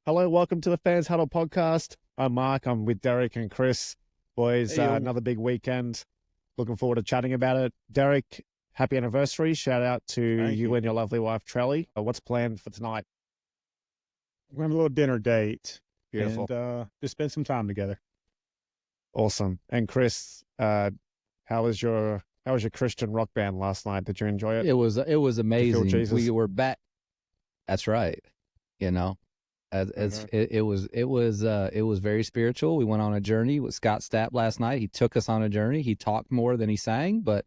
Hello, welcome to the Fans Huddle podcast. I'm Mark. I'm with Derek and Chris. Boys, Hey, another big weekend. Looking forward to chatting about it. Derek, happy anniversary. Shout out to thank you you. and your lovely wife, Trelly. What's planned for tonight? We're having a little dinner date Beautiful. and just spend some time together. Awesome. And Chris, how was your Christian rock band last night? Did you enjoy it? It was Did you feel amazing. Jesus? We were back. That's right. You know, as it was very spiritual. We went on a journey with Scott Stapp last night. He took us on a journey. He talked more than he sang, but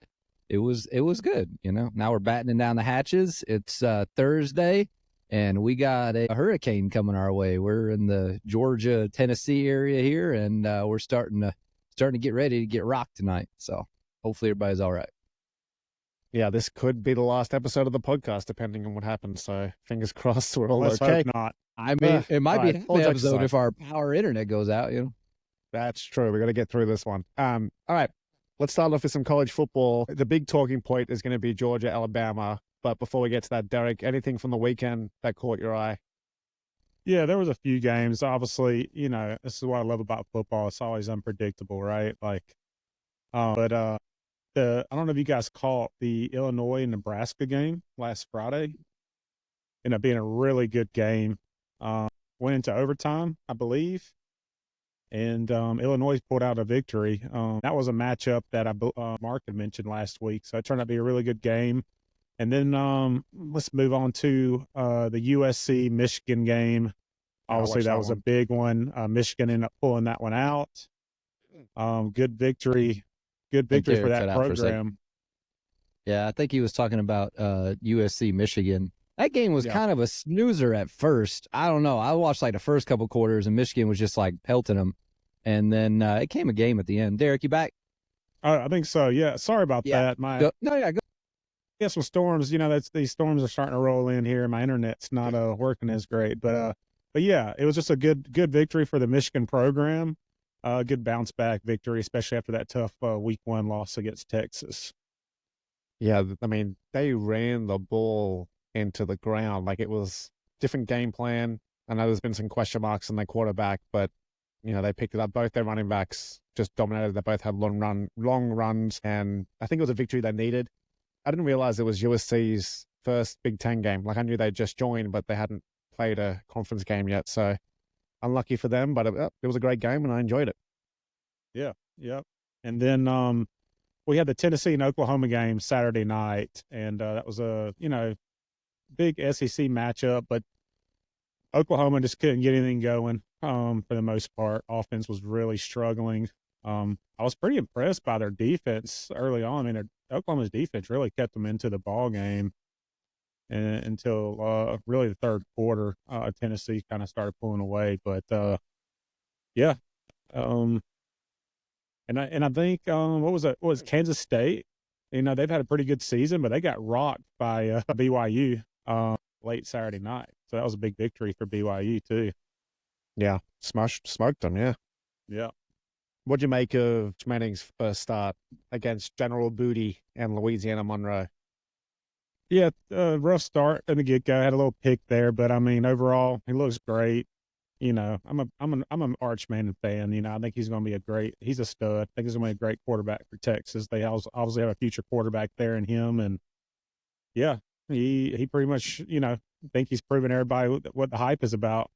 it was good. Now we're battening down the hatches. It's Thursday, and we got a hurricane coming our way. We're in the Georgia, Tennessee area here, and we're starting to get ready to get rocked tonight. So hopefully everybody's all right. Yeah, this could be the last episode of the podcast, depending on what happens. So fingers crossed we're all Let's okay. hope not. I mean, it might be right, half all the jokes episode aside. if our power internet goes out. That's true. We got to get through this one. All right. Let's start off with some college football. The big talking point is going to be Georgia, Alabama. But before we get to that, Derek, anything from the weekend that caught your eye? Yeah, there was a few games. Obviously, this is what I love about football. It's always unpredictable, right? But I don't know if you guys caught the Illinois and Nebraska game last Friday. Ended up being a really good game. Went into overtime, I believe. And Illinois pulled out a victory. That was a matchup that Mark had mentioned last week, so it turned out to be a really good game. And then let's move on to the USC Michigan game. Obviously, that was a big one. Michigan ended up pulling that one out. Good victory for Derek that cut out for a second. program. Yeah, I think he was talking about USC Michigan. That game was Yeah. kind of a snoozer at first. I don't know. I watched like the first couple quarters, and Michigan was just like pelting them. And then it came a game at the end. Derek, you back? I think so. Yeah. Sorry about that. Go. Yeah, some storms. These storms are starting to roll in here. My internet's not working as great, but yeah, it was just a good victory for the Michigan program. Good bounce back victory, especially after that tough week 1 loss against Texas. Yeah, I mean, they ran the ball into the ground. Like it was different game plan. I know there's been some question marks on their quarterback, but they picked it up. Both their running backs just dominated. They both had long runs, and I think it was a victory they needed. I didn't realize it was USC's first Big Ten game. Like I knew they just joined, but they hadn't played a conference game yet. So unlucky for them, but it was a great game and I enjoyed it. Yeah, yep. And then we had the Tennessee and Oklahoma game Saturday night, and that was a big SEC matchup, but Oklahoma just couldn't get anything going for the most part. Offense was really struggling. I was pretty impressed by their defense early on. I mean, Oklahoma's defense really kept them into the ball game until really the third quarter. Tennessee kind of started pulling away, but yeah. And I think what was it? Was Kansas State? They've had a pretty good season, but they got rocked by BYU late Saturday night. So that was a big victory for BYU too. Yeah, smoked them. Yeah. Yeah. What'd you make of Manning's first start against General Booty and Louisiana Monroe? Yeah, rough start in the get-go. Had a little pick there, but I mean, overall, he looks great. I'm an Arch Manning fan. I think he's going to be he's a stud. I think he's going to be a great quarterback for Texas. They obviously have a future quarterback there in him, and yeah, he pretty much think he's proven everybody what the hype is about.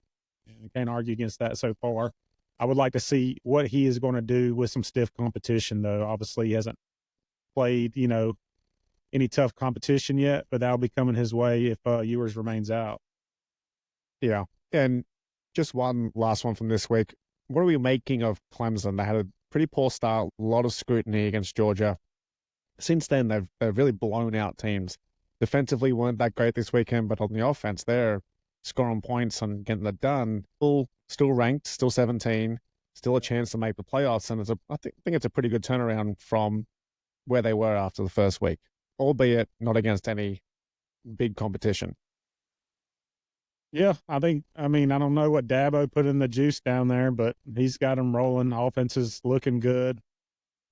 You can't argue against that so far. I would like to see what he is going to do with some stiff competition, though. Obviously, he hasn't played any tough competition yet, but that'll be coming his way if Ewers remains out. Yeah, and just one last one from this week. What are we making of Clemson? They had a pretty poor start, a lot of scrutiny against Georgia. Since then, they've really blown out teams. Defensively weren't that great this weekend, but on the offense, they're scoring points and getting it done. Still ranked, still 17, still a chance to make the playoffs, and I think it's a pretty good turnaround from where they were after the first week, albeit not against any big competition. Yeah, I don't know what Dabo put in the juice down there, but he's got them rolling. Offense is looking good.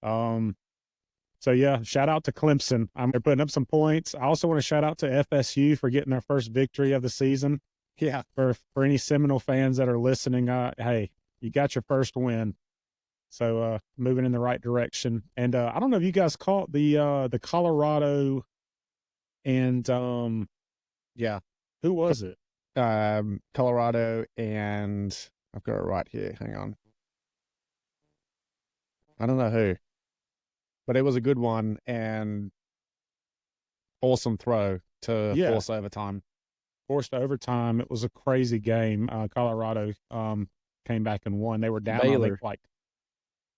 So yeah, shout out to Clemson. They're putting up some points. I also want to shout out to FSU for getting their first victory of the season. Yeah. For any Seminole fans that are listening, hey, you got your first win. So moving in the right direction. And I don't know if you guys caught the Colorado and Yeah. who was it? Colorado and I've got it right here. Hang on. I don't know who, but it was a good one and awesome throw to Yeah, force overtime. forced overtime. It was a crazy game. Colorado came back and won. They were down, I think, Baylor. like,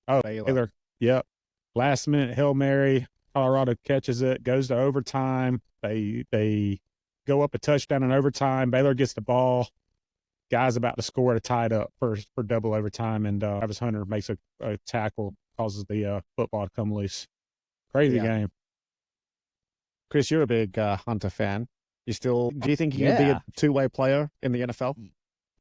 oh, Baylor. Baylor. Yep. Last minute Hail Mary. Colorado catches it, goes to overtime. They go up a touchdown in overtime. Baylor gets the ball. Guy's about to score to tie it up for double overtime, and Travis Hunter makes a tackle, causes the football to come loose. Crazy Yeah. game. Chris, you're a big Hunter fan. Do you think he can be Yeah. a two-way player in the NFL?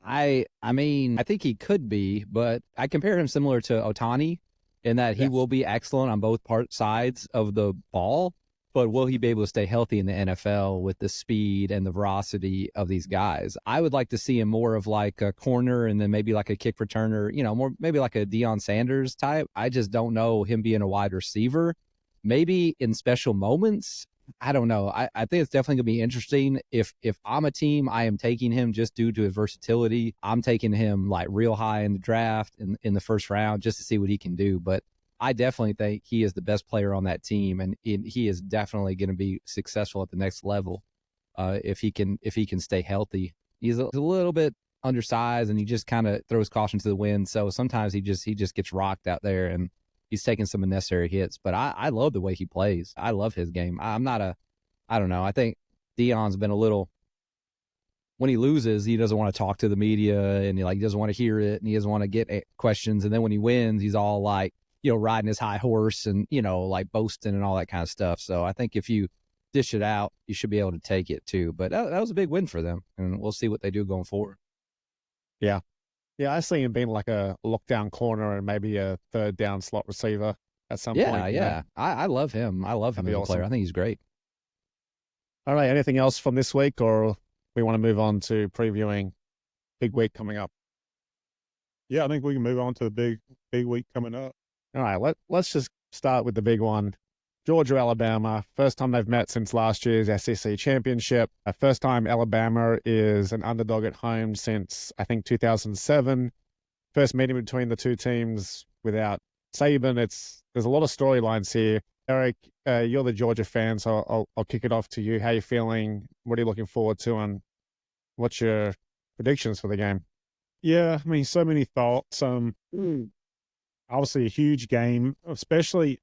I mean, I think he could be, but I compare him similar to Otani in that he Yes. will be excellent on both sides of the ball, but will he be able to stay healthy in the NFL with the speed and the velocity of these guys? I would like to see him more of like a corner and then maybe like a kick returner, more maybe like a Deion Sanders type. I just don't know him being a wide receiver. Maybe in special moments, I don't know. I think it's definitely gonna be interesting. If I'm a team, I am taking him just due to his versatility. I'm taking him like real high in the draft in the first round just to see what he can do. But I definitely think he is the best player on that team, and he is definitely going to be successful at the next level if he can stay healthy. He's a little bit undersized, and he just kind of throws caution to the wind. So sometimes he just gets rocked out there, and he's taking some unnecessary hits, but I love the way he plays. I love his game. I'm not I don't know. I think Deion's been a little, when he loses, he doesn't want to talk to the media and he doesn't want to hear it and he doesn't want to get questions. And then when he wins, he's all like, riding his high horse and, like boasting and all that kind of stuff. So I think if you dish it out, you should be able to take it too. But that was a big win for them, and we'll see what they do going forward. Yeah. Yeah, I see him being like a lockdown corner and maybe a third down slot receiver at some point. Yeah. I love him. I love him as a player. I think he's great. All right. Anything else from this week, or we want to move on to previewing big week coming up? Yeah, I think we can move on to the big week coming up. All right. Let's just start with the big one. Georgia, Alabama. First time they've met since last year's SEC championship. First time Alabama is an underdog at home since, I think, 2007. First meeting between the two teams without Saban. There's a lot of storylines here. Eric, you're the Georgia fan, so I'll kick it off to you. How are you feeling? What are you looking forward to? And what's your predictions for the game? Yeah, I mean, so many thoughts. Obviously a huge game, especially,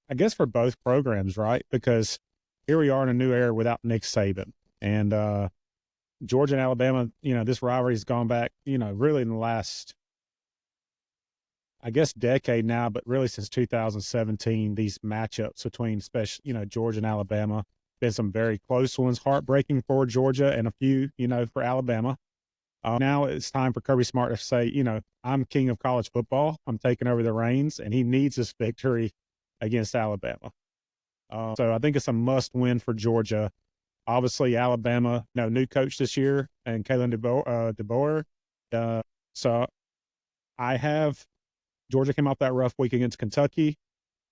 I guess, for both programs, right? Because here we are in a new era without Nick Saban. And Georgia and Alabama, this rivalry has gone back, really in the last, I guess, decade now, but really since 2017, these matchups between, especially, Georgia and Alabama, been some very close ones, heartbreaking for Georgia and a few, for Alabama. Now it's time for Kirby Smart to say, I'm king of college football. I'm taking over the reins, and he needs this victory against Alabama. So I think it's a must win for Georgia. Obviously, Alabama, new coach this year, and Kalen DeBoer. So I have Georgia came off that rough week against Kentucky.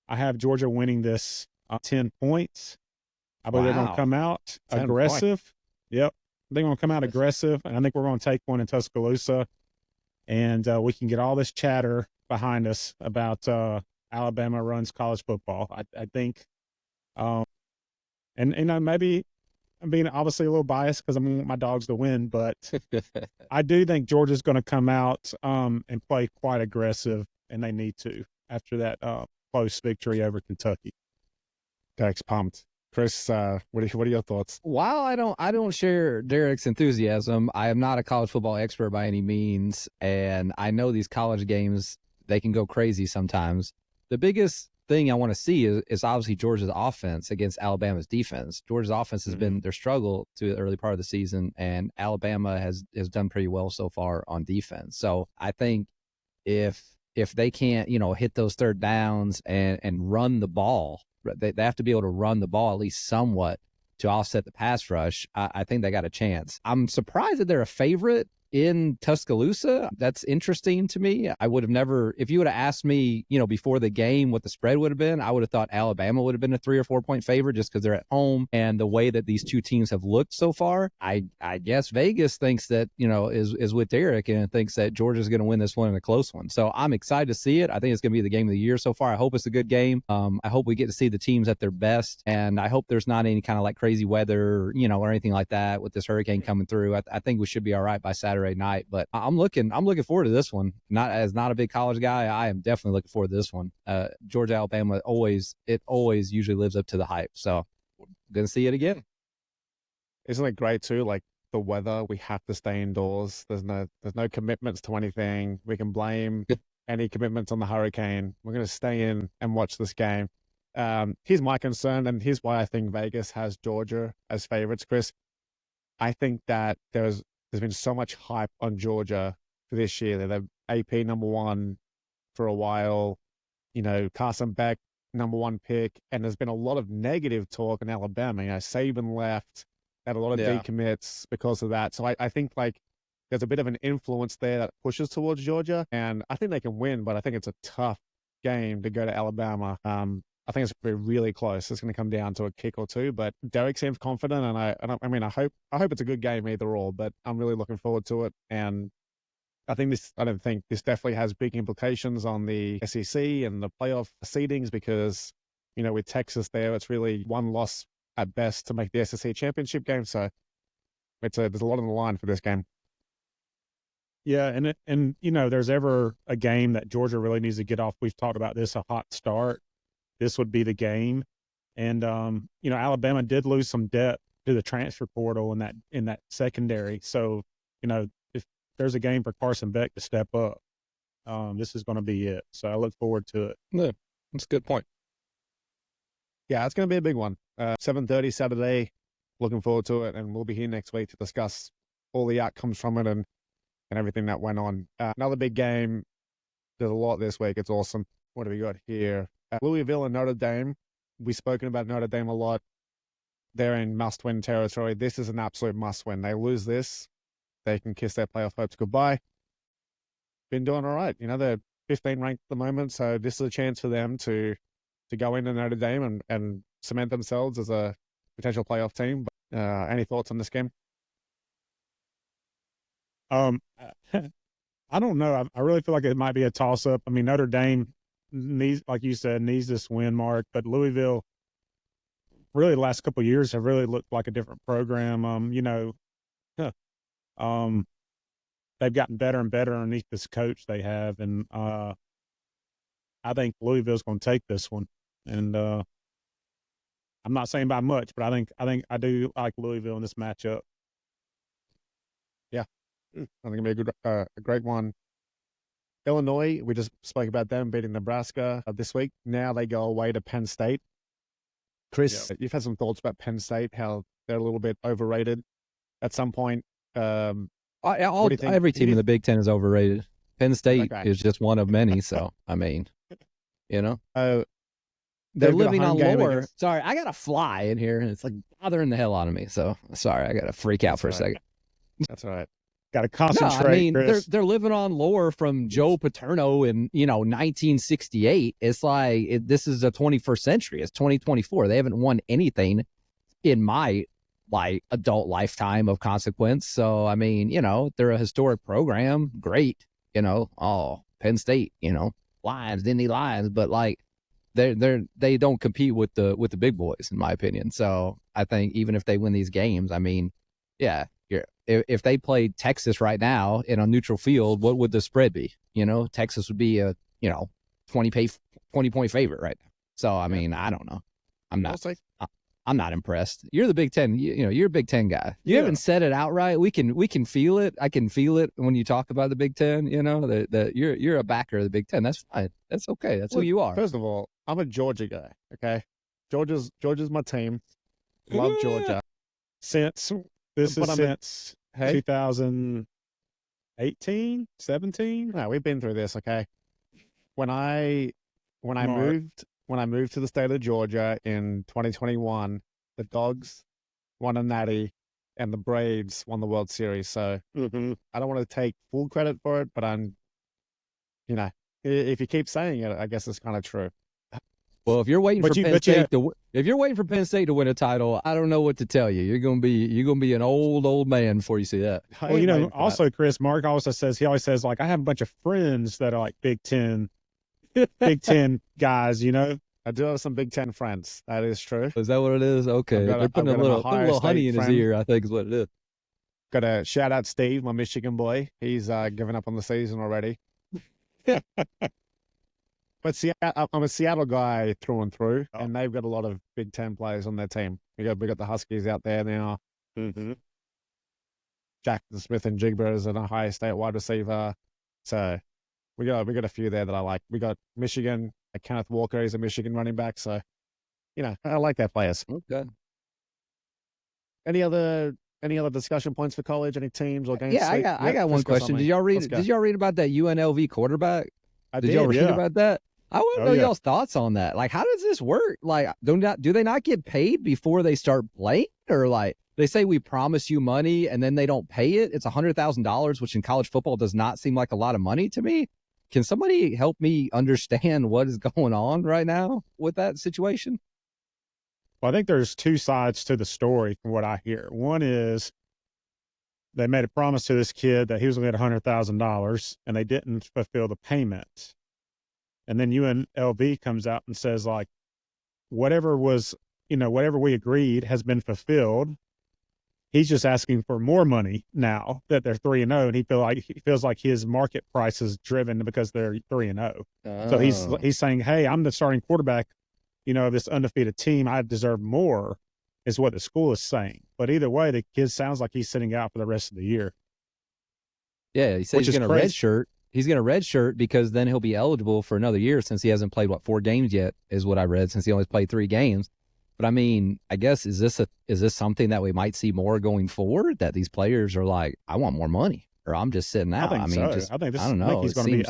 I have Georgia winning this 10 points. I believe they're going to come out aggressive. Yep. They're going to come out aggressive, and I think we're going to take one in Tuscaloosa, and we can get all this chatter behind us about Alabama runs college football. I think, maybe I'm being obviously a little biased because I want my dogs to win, but I do think Georgia's going to come out and play quite aggressive, and they need to after that close victory over Kentucky. Derek's pumped. Chris, what are your thoughts? While I don't share Derek's enthusiasm, I am not a college football expert by any means, and I know these college games, they can go crazy sometimes. The biggest thing I want to see is obviously Georgia's offense against Alabama's defense. Georgia's offense has been their struggle to the early part of the season, and Alabama has done pretty well so far on defense. So I think if they can't, hit those third downs and run the ball, they have to be able to run the ball at least somewhat. to offset the pass rush, I think they got a chance. I'm surprised that they're a favorite in Tuscaloosa. That's interesting to me. I would have never, if you would have asked me, before the game what the spread would have been, I would have thought Alabama would have been a 3 or 4 point favorite just because they're at home and the way that these two teams have looked so far. I guess Vegas thinks that, is with Derek and thinks that Georgia's going to win this one in a close one. So I'm excited to see it. I think it's going to be the game of the year so far. I hope it's a good game. I hope we get to see the teams at their best, and I hope there's not any kind of like crazy weather, or anything like that with this hurricane coming through. I think we should be all right by Saturday night, but I'm looking forward to this one. Not a big college guy, I am definitely looking forward to this one. Georgia, Alabama, always usually lives up to the hype. So we're gonna see it again. Isn't it great too? Like the weather, we have to stay indoors. There's no commitments to anything. We can blame any commitments on the hurricane. We're gonna stay in and watch this game. Here's my concern, and here's why I think Vegas has Georgia as favorites, Chris. I think that there's been so much hype on Georgia for this year. They're AP number one for a while. Carson Beck, number one pick. And there's been a lot of negative talk in Alabama. Saban left. Had a lot of decommits because of that. So I think like there's a bit of an influence there that pushes towards Georgia. And I think they can win, but I think it's a tough game to go to Alabama. I think it's going to be really close. It's going to come down to a kick or two, but Derek seems confident, and I hope it's a good game either or. But I'm really looking forward to it, and I don't think this definitely has big implications on the SEC and the playoff seedings because with Texas there, it's really one loss at best to make the SEC championship game. So there's a lot on the line for this game. Yeah, and there's ever a game that Georgia really needs to get off. We've talked about this, a hot start. This would be the game. And, Alabama did lose some depth to the transfer portal in that secondary. So, if there's a game for Carson Beck to step up, this is going to be it. So I look forward to it. Yeah, that's a good point. Yeah, it's going to be a big one. 7:30 Saturday. Looking forward to it. And we'll be here next week to discuss all the outcomes from it and everything that went on. Another big game. There's a lot this week. It's awesome. What have we got here? Louisville and Notre Dame. We've spoken about Notre Dame a lot. They're in must-win territory. This is an absolute must-win. They lose this, they can kiss their playoff hopes goodbye. Been doing all right. They're 15 ranked at the moment, so this is a chance for them to go into Notre Dame and cement themselves as a potential playoff team. But, any thoughts on this game? I don't know. I really feel like it might be a toss-up. I mean, Notre Dame needs, like you said, needs this win, Mark. But Louisville, really, the last couple of years have really looked like a different program. They've gotten better and better underneath this coach they have, and I think Louisville's going to take this one. And I'm not saying by much, but I do like Louisville in this matchup. Yeah, I think it'll be a great one. Illinois, we just spoke about them beating Nebraska this week. Now they go away to Penn State. Chris, You've had some thoughts about Penn State, how they're a little bit overrated at some point. Every team in the Big Ten is overrated. Penn State is just one of many. So, I mean, they're living on lore. Sorry, I got a fly in here, and it's like bothering the hell out of me. So, sorry, I got to freak out for a second. That's all right. Got to concentrate. No, I mean, Chris. they're living on lore from Joe Paterno in 1968. It's like this is the 21st century. It's 2024. They haven't won anything in my adult lifetime of consequence. So I mean, they're a historic program. Great, Penn State, Lions, Indy Lions, but like they don't compete with the big boys in my opinion. So I think even if they win these games, I mean, yeah. If they played Texas right now in a neutral field, what would the spread be? Texas would be a 20 point favorite right now. So I mean, I don't know. I'm not impressed. You're the Big Ten. You're a Big Ten guy. You haven't said it outright. We can feel it. I can feel it when you talk about the Big Ten. That you're a backer of the Big Ten. That's fine. That's okay. That's who you are. First of all, I'm a Georgia guy. Okay, Georgia's my team. Love Georgia. Since 2018, 17. No, we've been through this. Okay, when I moved to the state of Georgia in 2021, the Dogs won a natty, and the Braves won the World Series. So Mm-hmm. I don't want to take full credit for it, but if you keep saying it, I guess it's kind of true. Well, if you're waiting But for you- Penn but you State if you're waiting for Penn State to win a title, I don't know what to tell you. You're gonna be an old man before you see that. I Well, ain't waiting for that. also Chris, Mark always says like I have a bunch of friends that are like Big Ten guys. I do have some Big Ten friends. That is true. Is that what it is? Okay, I've they're putting a got an little Ohio little honey State in his friend. ear. I think is what it is. Got to shout out Steve, my Michigan boy. He's given up on the season already. But I'm a Seattle guy through and through, and they've got a lot of Big Ten players on their team. We got the Huskies out there now. Mm-hmm. Jackson Smith and Jigba as an Ohio State wide receiver. So we got a few there that I like. We got Michigan. Kenneth Walker is a Michigan running back. So I like their players. Okay. Any other discussion points for college? Any teams or games? Yeah, I got one question. Did y'all read about that UNLV quarterback? Did y'all read about that? I want to know y'all's thoughts on that. Like, how does this work? Like, do they not get paid before they start playing, or like they say we promise you money and then they don't pay it? It's $100,000, which in college football does not seem like a lot of money to me. Can somebody help me understand what is going on right now with that situation? Well, I think there's two sides to the story from what I hear. One is they made a promise to this kid that he was going to get $100,000 and they didn't fulfill the payment. And then UNLV comes out and says like, whatever we agreed has been fulfilled. He's just asking for more money now that they're 3-0, and he feels like his market price is driven because they're 3-0. So he's saying, hey, I'm the starting quarterback, of this undefeated team. I deserve more, is what the school is saying. But either way, the kid sounds like he's sitting out for the rest of the year. Yeah, he said he's going to redshirt. He's going to redshirt because then he'll be eligible for another year since he hasn't played 4 games yet, is what I read, since he only played 3 games. But I mean, I guess is this something that we might see more going forward? That these players are like, I want more money, or I'm just sitting out. I don't know. I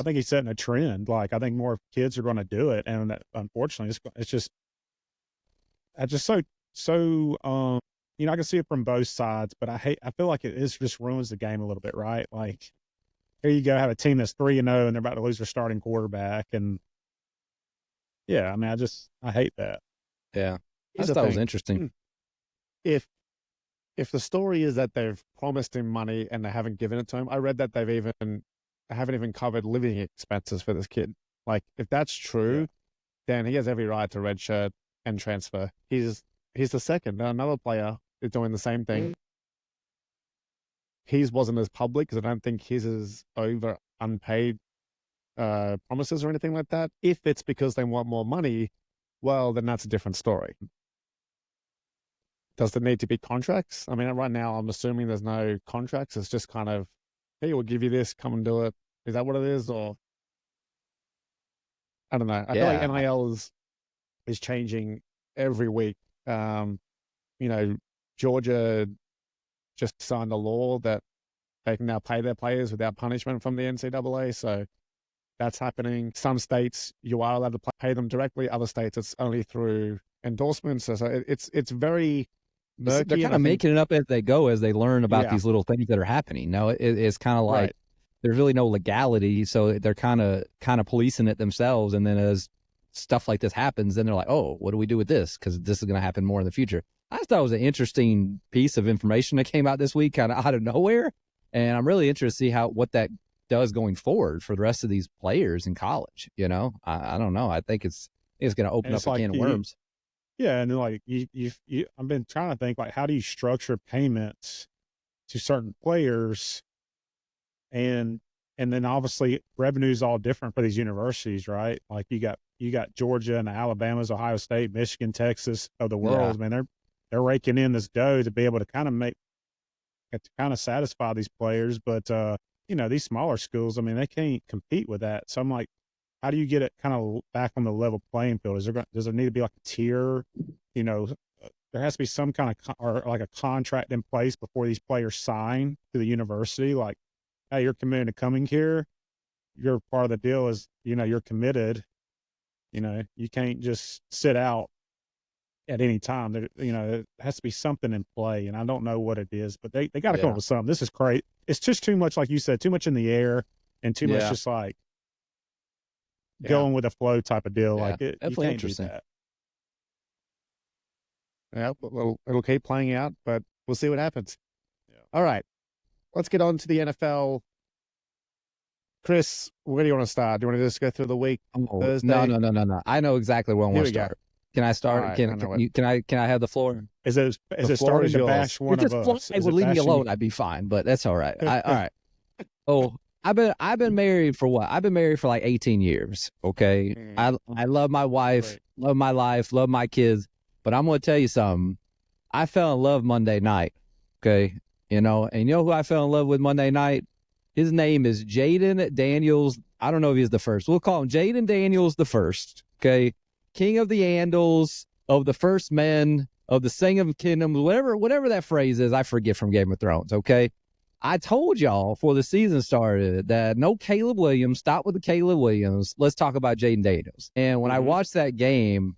think he's setting a trend. Like, I think more kids are going to do it, and that, unfortunately, it's just so. I can see it from both sides, but I feel like it just ruins the game a little bit, right? Like, here you go, have a team that's 3-0, and they're about to lose their starting quarterback, and yeah, I mean, I hate that. Yeah. I thought that was interesting. If the story is that they've promised him money and they haven't given it to him, I read that they haven't even covered living expenses for this kid. Like, if that's true, then he has every right to redshirt and transfer. He's the second. Another player is doing the same thing. His wasn't as public because I don't think his is over unpaid promises or anything like that. If it's because they want more money, well, then that's a different story. Does there need to be contracts? I mean, right now, I'm assuming there's no contracts. It's just kind of, hey, we'll give you this, come and do it. Is that what it is? Or I don't know. I feel like NIL is changing every week. Georgia just signed a law that they can now pay their players without punishment from the NCAA. So that's happening. Some states, you are allowed to pay them directly. Other states, it's only through endorsements. So it's very murky. They're kind of making it up as they go, as they learn about these little things that are happening. No, it's kind of like there's really no legality, so they're kind of policing it themselves. And then as stuff like this happens, then they're like, oh, what do we do with this? Because this is going to happen more in the future. I just thought it was an interesting piece of information that came out this week, kind of out of nowhere. And I'm really interested to see what that does going forward for the rest of these players in college. I don't know. I think it's going to open up a can of worms. Yeah, and then like I've been trying to think, like, how do you structure payments to certain players, and then obviously revenue is all different for these universities, right? Like you got Georgia and the Alabamas, Ohio State, Michigan, Texas of the world. I mean, they're raking in this dough to be able to kind of satisfy these players, but these smaller schools, I mean, they can't compete with that. So I'm like, how do you get it kind of back on the level playing field? Does there need to be like a tier? There has to be some kind of or like a contract in place before these players sign to the university. Like, hey, you're committed to coming here. Your part of the deal is, you're committed. You can't just sit out at any time. There, there has to be something in play, and I don't know what it is, but they got to come up with something. This is great. It's just too much, like you said, too much in the air and too much just like going with a flow type of deal. Like you can't do that. Yeah, well, it'll keep playing out, but we'll see what happens. Yeah. All right, let's get on to the NFL. Chris, where do you want to start? Do you want to just go through the week? Thursday? No. I know exactly where I want to start. Can I start? Right, can I have the floor? Is it starting to bash one of us? If leave me alone, I'd be fine. But that's all right. All right. Oh, I've been married for what? I've been married for like 18 years. Okay. I love my wife, love my life, love my kids. But I'm going to tell you something. I fell in love Monday night. Okay. And you know who I fell in love with Monday night? His name is Jaden Daniels. I don't know if he's the first. We'll call him Jaden Daniels the first. Okay. King of the Andals, of the first men, of the Sing of Kingdoms, whatever that phrase is, I forget from Game of Thrones. Okay. I told y'all before the season started that no Caleb Williams. Stop with the Caleb Williams. Let's talk about Jaden Daniels. And when I watched that game,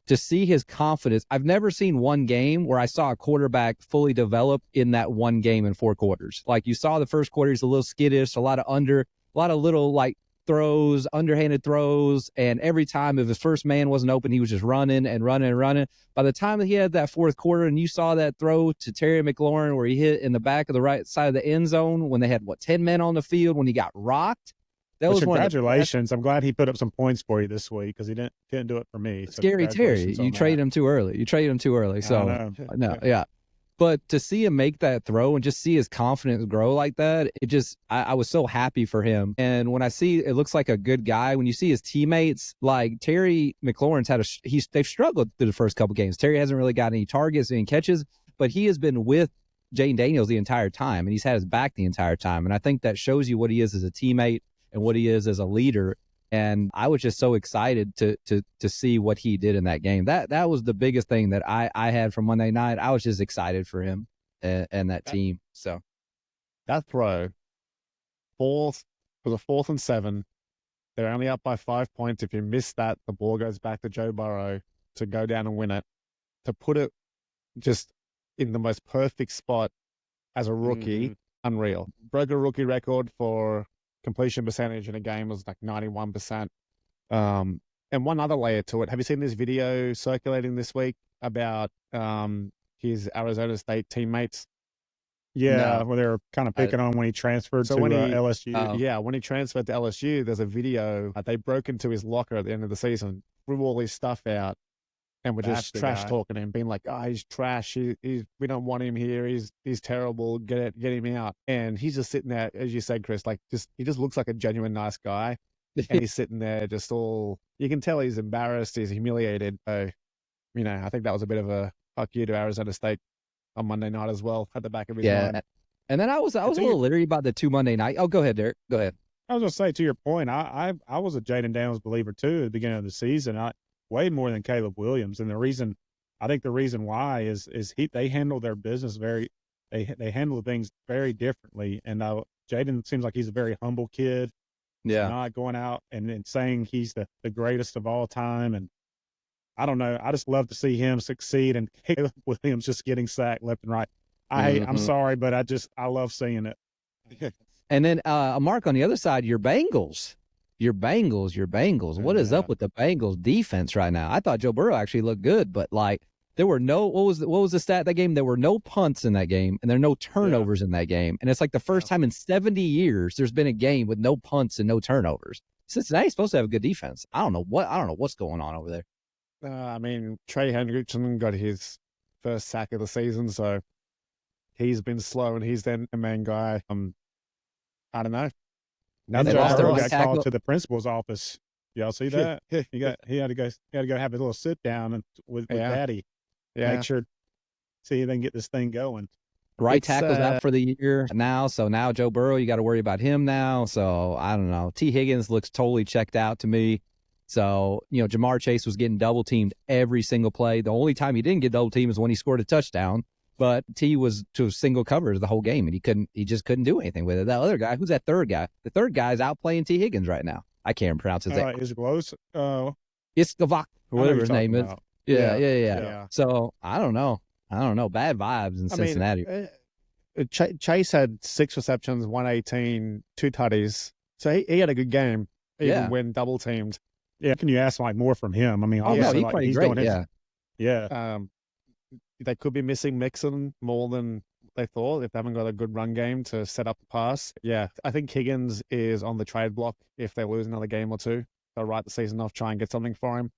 to see his confidence, I've never seen one game where I saw a quarterback fully develop in that one game in 4 quarters. Like you saw the first quarter, he's a little skittish, a lot of little like throws, underhanded throws. And every time if his first man wasn't open, he was just running and running and running. By the time that he had that 4th quarter and you saw that throw to Terry McLaurin where he hit in the back of the right side of the end zone when they had 10 men on the field when he got rocked. Congratulations. I'm glad he put up some points for you this week because he didn't do it for me. So Scary Terry. You traded him too early. So, yeah. But to see him make that throw and just see his confidence grow like that, I was so happy for him. And when I see it looks like a good guy, when you see his teammates, like Terry McLaurin's they've struggled through the first couple games. Terry hasn't really got any targets, any catches, but he has been with Jaden Daniels the entire time, and he's had his back the entire time. And I think that shows you what he is as a teammate and what he is as a leader. And I was just so excited to see what he did in that game. That was the biggest thing that I had from Monday night. I was just excited for him and that team. So that throw, was a 4th and 7. They're only up by 5 points. If you miss that, the ball goes back to Joe Burrow to go down and win it. To put it just in the most perfect spot as a rookie, unreal. Broke a rookie record for completion percentage in a game was like 91%. And one other layer to it. Have you seen this video circulating this week about his Arizona State teammates? Yeah, where they were kind of picking on when he transferred to LSU. Yeah, when he transferred to LSU, there's a video. They broke into his locker at the end of the season, threw all his stuff out, and were just trash talking him, being like, "Oh, he's trash. We don't want him here. He's terrible. Get him out." And he's just sitting there, as you said, Chris. Like, he just looks like a genuine nice guy, and he's sitting there, just all. You can tell he's embarrassed. He's humiliated. So, I think that was a bit of a fuck you to Arizona State on Monday night as well. At the back of his mind. And then I was a little leery about the 2 Monday night. Oh, go ahead, Derek. Go ahead. I was gonna say, to your point, I was a Jaden Daniels believer too at the beginning of the season. Way more than Caleb Williams. And I think the reason why is they handle their business they handle things very differently. And Jaden seems like he's a very humble kid. Yeah. He's not going out and saying he's the greatest of all time. And I don't know. I just love to see him succeed and Caleb Williams just getting sacked left and right. I'm sorry, but I love seeing it. And then Mark, on the other side, your Bengals. What is up with the Bengals defense right now? I thought Joe Burrow actually looked good, but like there were what was the stat of that game? There were no punts in that game, and there are no turnovers in that game. And it's like the first time in 70 years there's been a game with no punts and no turnovers. Cincinnati's supposed to have a good defense. I don't know what's going on over there. Trey Hendrickson got his first sack of the season, so he's been slow, and he's then the main guy. I don't know. Now Joe Burrow got called to the principal's office. Y'all see that? He had to go have a little sit down with Daddy. Yeah. Make sure see if they can get this thing going. Right tackle's out for the year now. So now Joe Burrow, you got to worry about him now. So I don't know. T. Higgins looks totally checked out to me. So, Jamar Chase was getting double teamed every single play. The only time he didn't get double teamed is when he scored a touchdown. But T was to single coverage the whole game, and he just couldn't do anything with it. That other guy, who's that third guy? The third guy is outplaying T. Higgins right now. I can't pronounce his name. Is Glos? Iskavak, or whatever his name is. Yeah. So I don't know. Bad vibes in Cincinnati. Chase had 6 receptions, 118, 2 tutties. So he had a good game, even when double teamed. Yeah, can you ask like more from him? I mean, obviously, he played he's great. doing his. Yeah. They could be missing Mixon more than they thought if they haven't got a good run game to set up the pass. Yeah, I think Higgins is on the trade block if they lose another game or two. They'll write the season off, try and get something for him.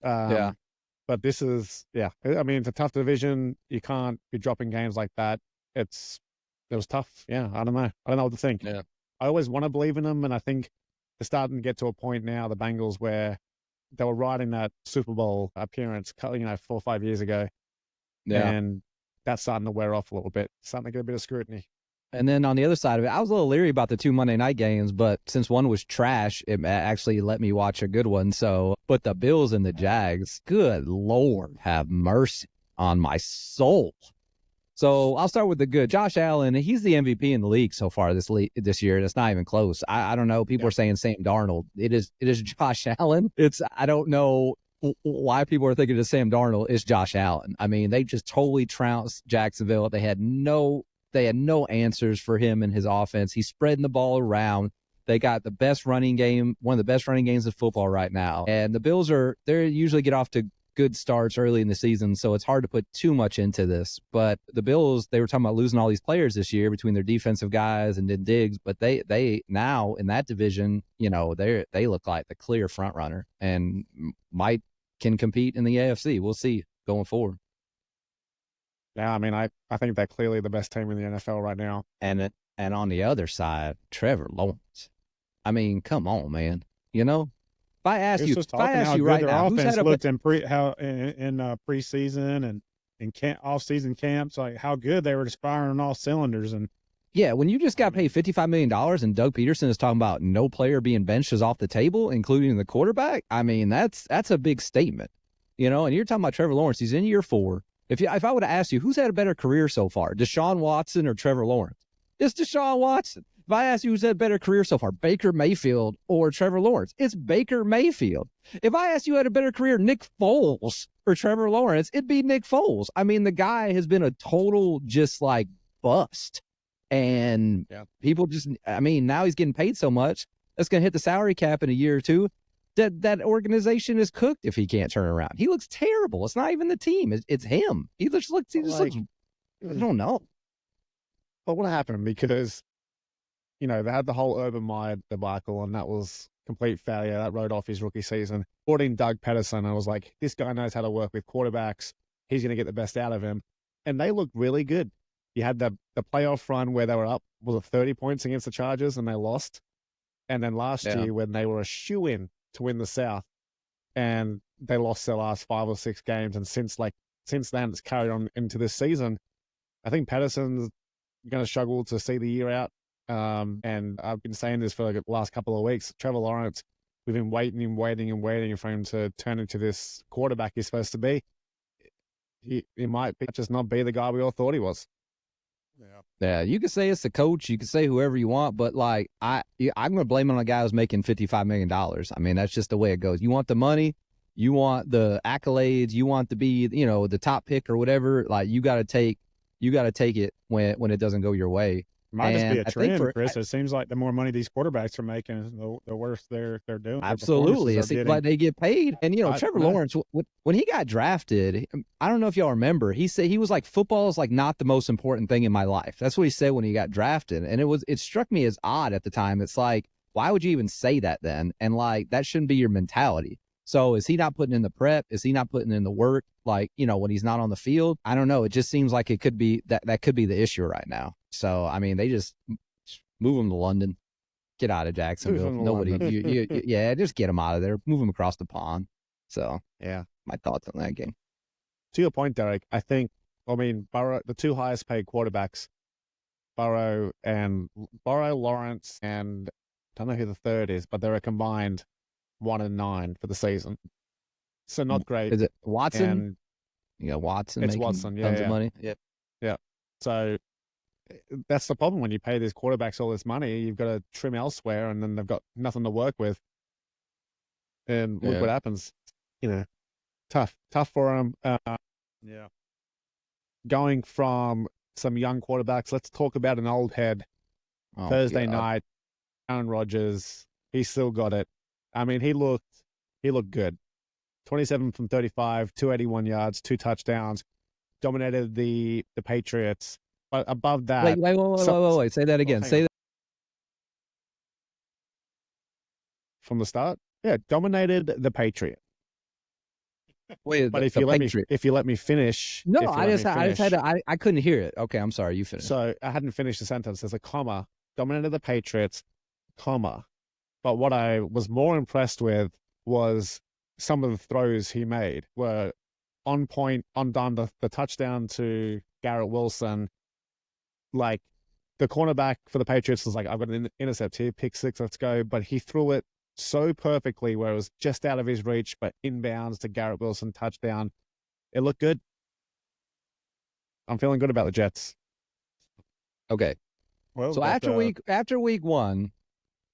But this is, I mean, it's a tough division. You can't be dropping games like that. It was tough. Yeah, I don't know. I don't know what to think. Yeah. I always want to believe in them, and I think they're starting to get to a point now, the Bengals, where they were riding that Super Bowl appearance, 4 or 5 years ago. Yeah. And that's starting to wear off a little bit, starting to get a bit of scrutiny. And then on the other side of it, I was a little leery about the 2 Monday night games, but since one was trash, it actually let me watch a good one. So, but the Bills and the Jags, good Lord, have mercy on my soul. So I'll start with the good. Josh Allen, he's the MVP in the league so far this year. It's not even close. I don't know. People are saying Sam Darnold. It is Josh Allen. I don't know why people are thinking it's Sam Darnold. It's Josh Allen. I mean, they just totally trounced Jacksonville. They had no answers for him and his offense. He's spreading the ball around. They got the best running game, one of the best running games of football right now. And the Bills they usually get off to good starts early in the season, so it's hard to put too much into this. But the Bills, they were talking about losing all these players this year between their defensive guys and then Diggs, but they now in that division, they look like the clear front runner and can compete in the AFC. We'll see going forward. Yeah, I mean, I think they're clearly the best team in the NFL right now. And on the other side, Trevor Lawrence. I mean, come on, man. If I ask you right their now, offense looked in preseason and in off-season camps, like how good they were just firing on all cylinders. And yeah, when you just got paid $55 million and Doug Peterson is talking about no player being benched is off the table, including the quarterback, I mean, that's a big statement, and you're talking about Trevor Lawrence. He's in year 4. If I would have asked you, who's had a better career so far, Deshaun Watson or Trevor Lawrence? It's Deshaun Watson. If I ask you who's had a better career so far, Baker Mayfield or Trevor Lawrence, it's Baker Mayfield. If I asked you who had a better career, Nick Foles or Trevor Lawrence, it'd be Nick Foles. I mean, the guy has been a total just like bust. And people now he's getting paid so much, that's going to hit the salary cap in a year or two. That organization is cooked if he can't turn around. He looks terrible. It's not even the team. It's him. He just looks, I don't know. But what happened? Because, they had the whole Urban Meyer debacle, and that was complete failure. That wrote off his rookie season. Brought in Doug Peterson, and I was like, this guy knows how to work with quarterbacks. He's going to get the best out of him. And they looked really good. You had the playoff run where they were up, was it 30 points against the Chargers, and they lost. And then last year when they were a shoo-in to win the South, and they lost their last 5 or 6 games. And since then, it's carried on into this season. I think Patterson's going to struggle to see the year out. And I've been saying this for the last couple of weeks. Trevor Lawrence, we've been waiting for him to turn into this quarterback he's supposed to be. He might just not be the guy we all thought he was. Yeah, you can say it's the coach, you can say whoever you want, but like I'm going to blame it on a guy who's making $55 million. I mean, that's just the way it goes. You want the money, you want the accolades, you want to be, the top pick or whatever. Like you got to take it when it doesn't go your way. Might just be a trend, Chris. It seems like the more money these quarterbacks are making, the worse they're doing. Absolutely, it seems like they get paid. And Trevor Lawrence, when he got drafted, I don't know if y'all remember, he said he was like, football is like not the most important thing in my life. That's what he said when he got drafted, and it struck me as odd at the time. It's like, why would you even say that then? And like that shouldn't be your mentality. So is he not putting in the prep? Is he not putting in the work? Like, when he's not on the field? I don't know. It just seems like it could be that could be the issue right now. So, I mean, they just move him to London. Get out of Jacksonville. Nobody, just get him out of there. Move him across the pond. So, my thoughts on that game. To your point, Derek, Burrow, the 2 highest paid quarterbacks, Burrow, Lawrence, and I don't know who the third is, but they're a combined 1-9 for the season. So not great. Is it Watson? Watson. It's Watson. Tons of money. Yeah. So that's the problem when you pay these quarterbacks all this money. You've got to trim elsewhere, and then they've got nothing to work with. And look what happens. tough for him. Yeah. Going from some young quarterbacks, let's talk about an old head. Oh, Thursday God. night, Aaron Rodgers, he still got it. I mean, he looked good. 27 from 35, 281 yards, 2 touchdowns, dominated the Patriots. But above that, Wait. Say that again. Say that from the start. Yeah, dominated the Patriots. Wait, But if the you Patriot. let me finish, No, I just had to, I couldn't hear it. Okay, I'm sorry. You finished. So I hadn't finished the sentence. There's a comma. Dominated the Patriots, comma. But what I was more impressed with was some of the throws he made were on point, on dime. The touchdown to Garrett Wilson, like the cornerback for the Patriots was like, I've got an intercept here, pick 6, let's go. But he threw it so perfectly where it was just out of his reach, but inbounds to Garrett Wilson, touchdown. It looked good. I'm feeling good about the Jets. Okay. Well, So after week 1,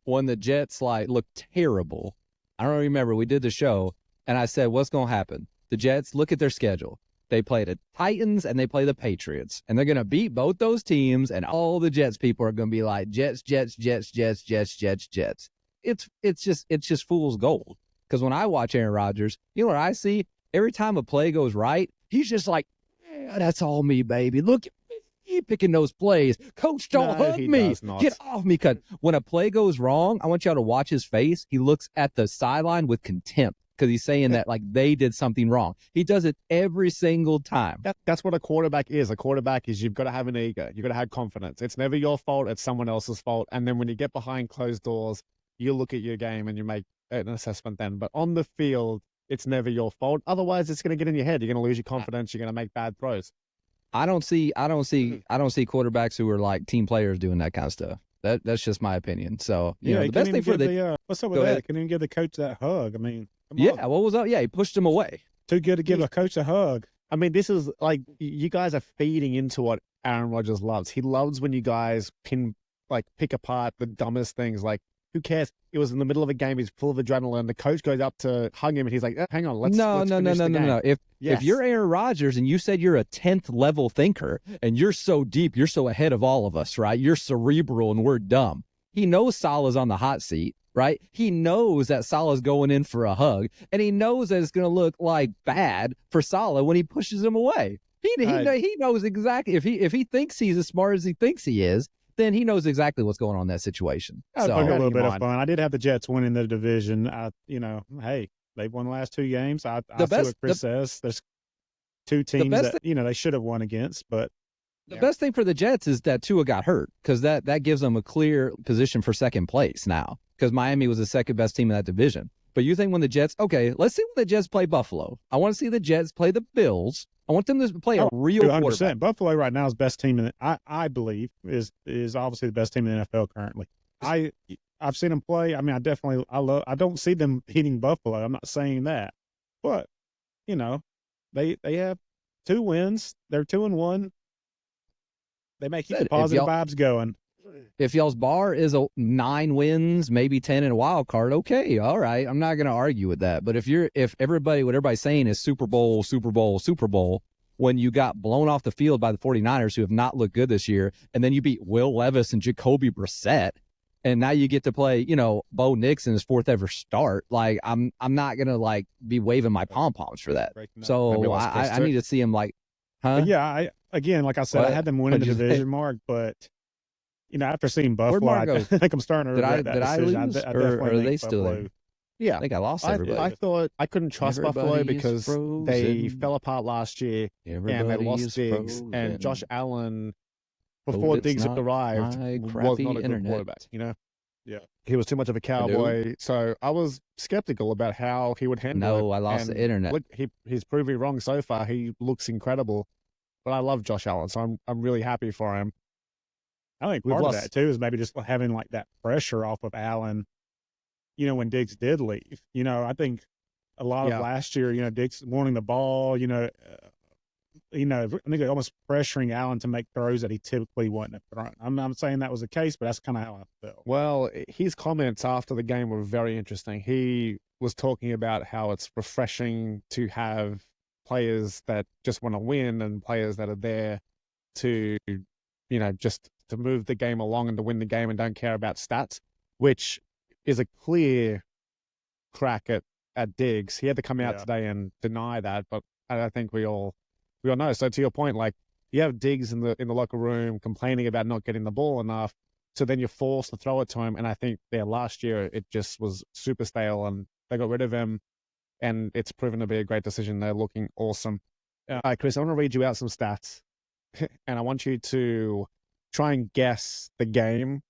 when the Jets looked terrible, I don't remember. We did the show, and I said, "What's going to happen?" The Jets, look at their schedule. They play the Titans and they play the Patriots, and they're going to beat both those teams. And all the Jets people are going to be like, "Jets, Jets, Jets, Jets, Jets, Jets, Jets." It's just fool's gold. Because when I watch Aaron Rodgers, you know what I see? Every time a play goes right, he's just like, "Yeah, that's all me, baby. Look, he picking those plays. Coach, don't hug me. Get off me." Because when a play goes wrong, I want y'all to watch his face. He looks at the sideline with contempt because he's saying that they did something wrong. He does it every single time. That's what a quarterback is. A quarterback is you've got to have an ego. You've got to have confidence. It's never your fault. It's someone else's fault. And then when you get behind closed doors, you look at your game and you make an assessment then. But on the field, it's never your fault. Otherwise, it's going to get in your head. You're going to lose your confidence. You're going to make bad throws. I don't see quarterbacks who are like team players doing that kind of stuff. That's just my opinion. So the best thing for what's up with that? Couldn't even give the coach that hug. I mean, what was up? Yeah, he pushed him away. Too good to give a coach a hug. I mean, this is like you guys are feeding into what Aaron Rodgers loves. He loves when you guys pick apart the dumbest things. Like, who cares? It was in the middle of a game. He's full of adrenaline. The coach goes up to hug him, and he's like, "Hang on, let's finish the game." No. If you're Aaron Rodgers and you said you're a 10th level thinker and you're so deep, you're so ahead of all of us, right? You're cerebral and we're dumb. He knows Salah's on the hot seat, right? He knows that Salah's going in for a hug, and he knows that it's going to look like bad for Salah when he pushes him away. He knows exactly if he thinks he's as smart as he thinks he is, then he knows exactly what's going on in that situation. I took a little bit of fun. I did have the Jets winning the division. Hey, they've won the last 2 games. I see what Chris says. There's 2 teams that they should have won against, but the best thing for the Jets is that Tua got hurt because that gives them a clear position for second place now because Miami was the second best team in that division. But you think when the Jets, okay, let's see when the Jets play Buffalo. I want to see the Jets play the Bills. I want them to play a real 100%. Quarterback. Buffalo right now is best team in I believe is obviously the best team in the NFL currently. I've seen them play. I mean, I don't see them beating Buffalo. I'm not saying that, but they have 2 wins. They're 2-1. They may keep the positive vibes going. If y'all's bar is 9 wins, maybe 10 in a wild card, okay, all right. I'm not going to argue with that. But what everybody's saying is Super Bowl, when you got blown off the field by the 49ers who have not looked good this year, and then you beat Will Levis and Jacoby Brissett, and now you get to play, Bo Nix in his 4th ever start. Like, I'm not going to be waving my pom-poms for that. So I need to see him huh? But yeah, like I said, I had them winning the division, Mark, but after seeing Buffalo, I think I'm starting to regret that decision. Did I lose? Or are they still there? Yeah. I think I lost everybody. I thought I couldn't trust Buffalo because they fell apart last year and they lost Diggs. And Josh Allen, before Diggs arrived, was not a good quarterback, Yeah. He was too much of a cowboy. So I was skeptical about how he would handle it. No, I lost the internet. Look, he's proved me wrong so far. He looks incredible. But I love Josh Allen, so I'm really happy for him. I think part of that, too, is maybe just having, that pressure off of Allen, when Diggs did leave. I think a lot of last year, Diggs wanting the ball, I think almost pressuring Allen to make throws that he typically wouldn't have thrown. I'm not saying that was the case, but that's kind of how I felt. Well, his comments after the game were very interesting. He was talking about how it's refreshing to have players that just want to win and players that are there to, just to move the game along and to win the game and don't care about stats, which is a clear crack at Diggs. He had to come out today and deny that, but I think we all know. So to your point, like, you have Diggs in the locker room complaining about not getting the ball enough, so then you're forced to throw it to him. And I think last year it just was super stale, and they got rid of him, and it's proven to be a great decision. They're looking awesome. All right, Chris, I want to read you out some stats, and I want you to try and guess the game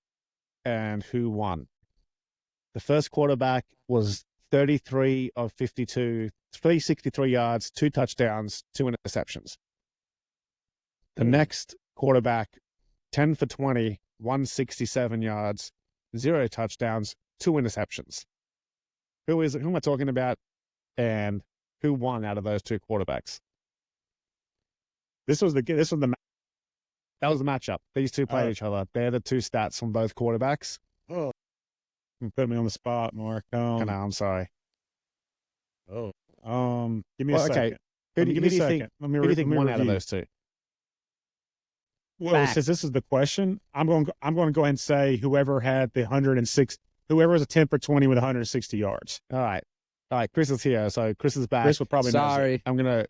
and who won. The first quarterback was 33 of 52, 363 yards, 2 touchdowns, 2 interceptions. The next quarterback, 10 for 20, 167 yards, 0 touchdowns, 2 interceptions. Who am I talking about, and who won out of those 2 quarterbacks? That was the matchup. These two played each other. They're the 2 stats from both quarterbacks. Oh, you put me on the spot, Mark. I know, I'm sorry. Give me a second. Okay. Who do you think won out of those 2? Well, since this is the question, I'm going to go ahead and say whoever had the 106, whoever was a 10 for 20 with 160 yards. All right. Chris is here, so Chris is back. Chris will probably know. Sorry. I'm going to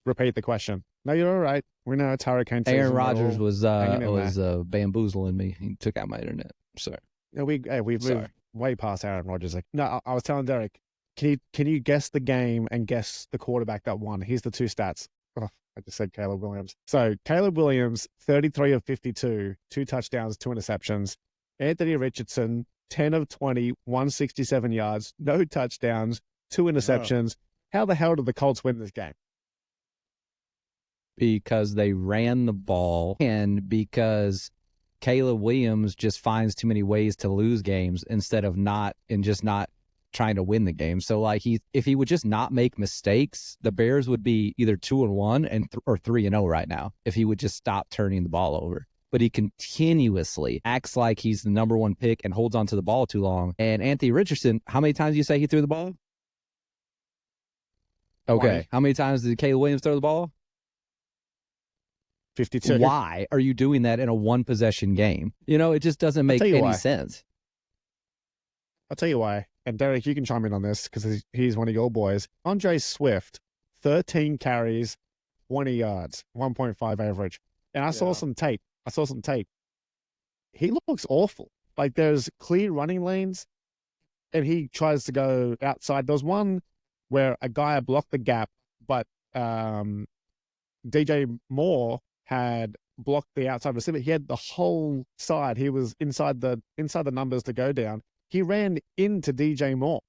repeat the question. No, you're all right. We know it's hurricane season. Aaron Rodgers was bamboozling me. He took out my internet. Sorry. We've moved way past Aaron Rodgers. No, I was telling Derek, can you guess the game and guess the quarterback that won? Here's the 2 stats. Oh, I just said Caleb Williams. So Caleb Williams, 33 of 52, 2 touchdowns, 2 interceptions. Anthony Richardson, 10 of 20, 167 yards, no touchdowns, 2 interceptions. How the hell did the Colts win this game? Because they ran the ball, and because Caleb Williams just finds too many ways to lose games instead of not trying to win the game. So like if he would just not make mistakes, the Bears would be either 2-1 or 3-0 right now if he would just stop turning the ball over. But he continuously acts like he's the number 1 pick and holds onto the ball too long. And Anthony Richardson, how many times do you say he threw the ball? Okay. 20. How many times did Caleb Williams throw the ball? 52. Why are you doing that in a 1-possession game? It just doesn't make any sense. I'll tell you why. And Derek, you can chime in on this because he's one of your boys. Andre Swift, 13 carries, 20 yards, 1.5 average. And I saw some tape. He looks awful. Like, there's clear running lanes, and he tries to go outside. There was one where a guy blocked the gap, but DJ Moore had blocked the outside receiver. He had the whole side. He was inside the numbers to go down. He ran into DJ Moore.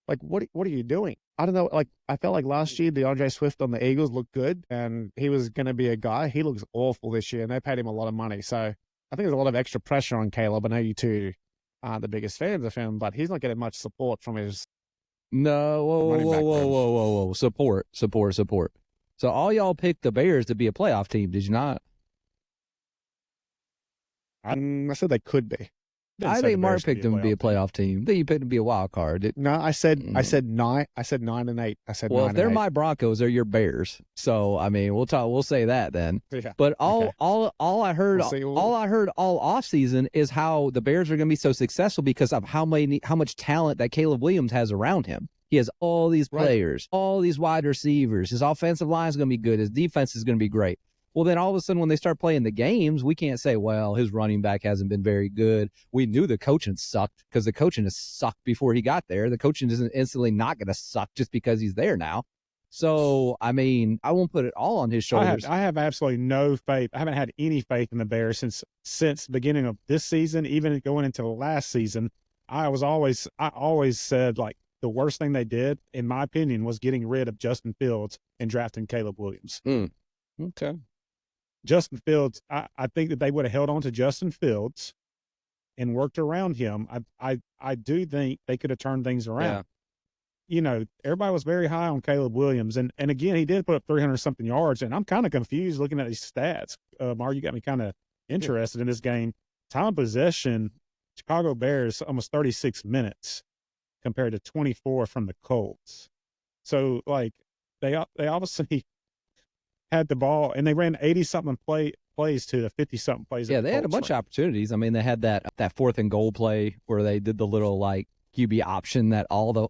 Like, what are you doing? I don't know. Like, I felt like last year, DeAndre Swift on the Eagles looked good, and he was going to be a guy. He looks awful this year, and they paid him a lot of money. So I think there's a lot of extra pressure on Caleb. I know you two aren't the biggest fans of him, but he's not getting much support from his. No, whoa. Support. So all y'all picked the Bears to be a playoff team, did you not? I said they could be. I think Mark picked them to be a playoff team. Then you picked them to be a wild card. No, I said 9. I said 9 and 8. I said 9 if they're and 8. my Broncos, they're your Bears. So I mean, we'll say that then. Yeah. But all I heard all off season is how the Bears are going to be so successful because of how much talent that Caleb Williams has around him. He has all these players, all these wide receivers. His offensive line is going to be good. His defense is going to be great. Well, then all of a sudden when they start playing the games, we can't say, well, his running back hasn't been very good. We knew the coaching sucked because the coaching has sucked before he got there. The coaching isn't instantly not going to suck just because he's there now. So, I mean, I won't put it all on his shoulders. I have absolutely no faith. I haven't had any faith in the Bears since the beginning of this season, even going into the last season. I always said, like, the worst thing they did, in my opinion, was getting rid of Justin Fields and drafting Caleb Williams. Okay. Justin Fields, I think that they would have held on to Justin Fields and worked around him. I do think they could have turned things around. Yeah. Everybody was very high on Caleb Williams. And again, he did put up 300-something yards. And I'm kind of confused looking at these stats. Mar, you got me kind of interested in this game. Time of possession, Chicago Bears, almost 36 minutes. compared to 24 from the Colts. So like they obviously had the ball and they ran 80-something plays to the 50-something plays. Yeah, they had a bunch of opportunities. I mean, they had that 4th and goal play where they did the little like QB option that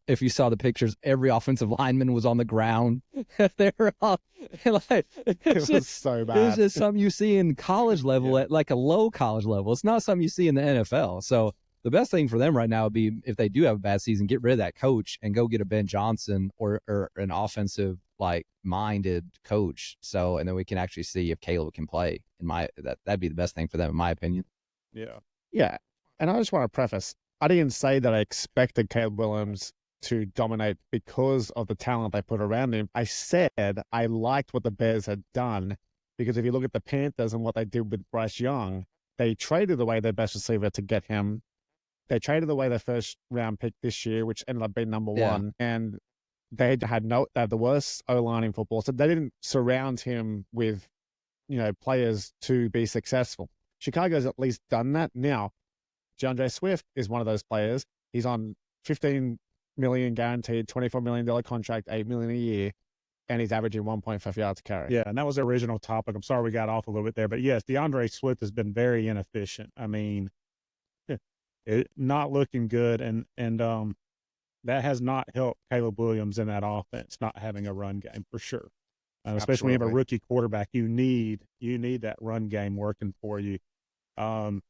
if you saw the pictures, every offensive lineman was on the ground. They were all, like, It was so bad. It was just something you see in college level at like a low college level. It's not something you see in the NFL. So the best thing for them right now would be, if they do have a bad season, get rid of that coach and go get a Ben Johnson or an offensive like minded coach. So, and then we can actually see if Caleb can play. That'd be the best thing for them, in my opinion. Yeah. Yeah. And I just want to preface, I didn't say that I expected Caleb Williams to dominate because of the talent they put around him. I said I liked what the Bears had done, because if you look at the Panthers and what they did with Bryce Young, they traded away their best receiver to get him. They traded away their first round pick this year, which ended up being number one. And they had the worst O-line in football. So they didn't surround him with, players to be successful. Chicago's at least done that. Now, DeAndre Swift is one of those players. He's on $15 million guaranteed, $24 million contract, $8 million a year, and he's averaging 1.5 yards a carry. Yeah, and that was the original topic. I'm sorry we got off a little bit there, but yes, DeAndre Swift has been very inefficient. I mean, not looking good, and that has not helped Caleb Williams in that offense, not having a run game for sure. Especially when you have a rookie quarterback, you need that run game working for you. And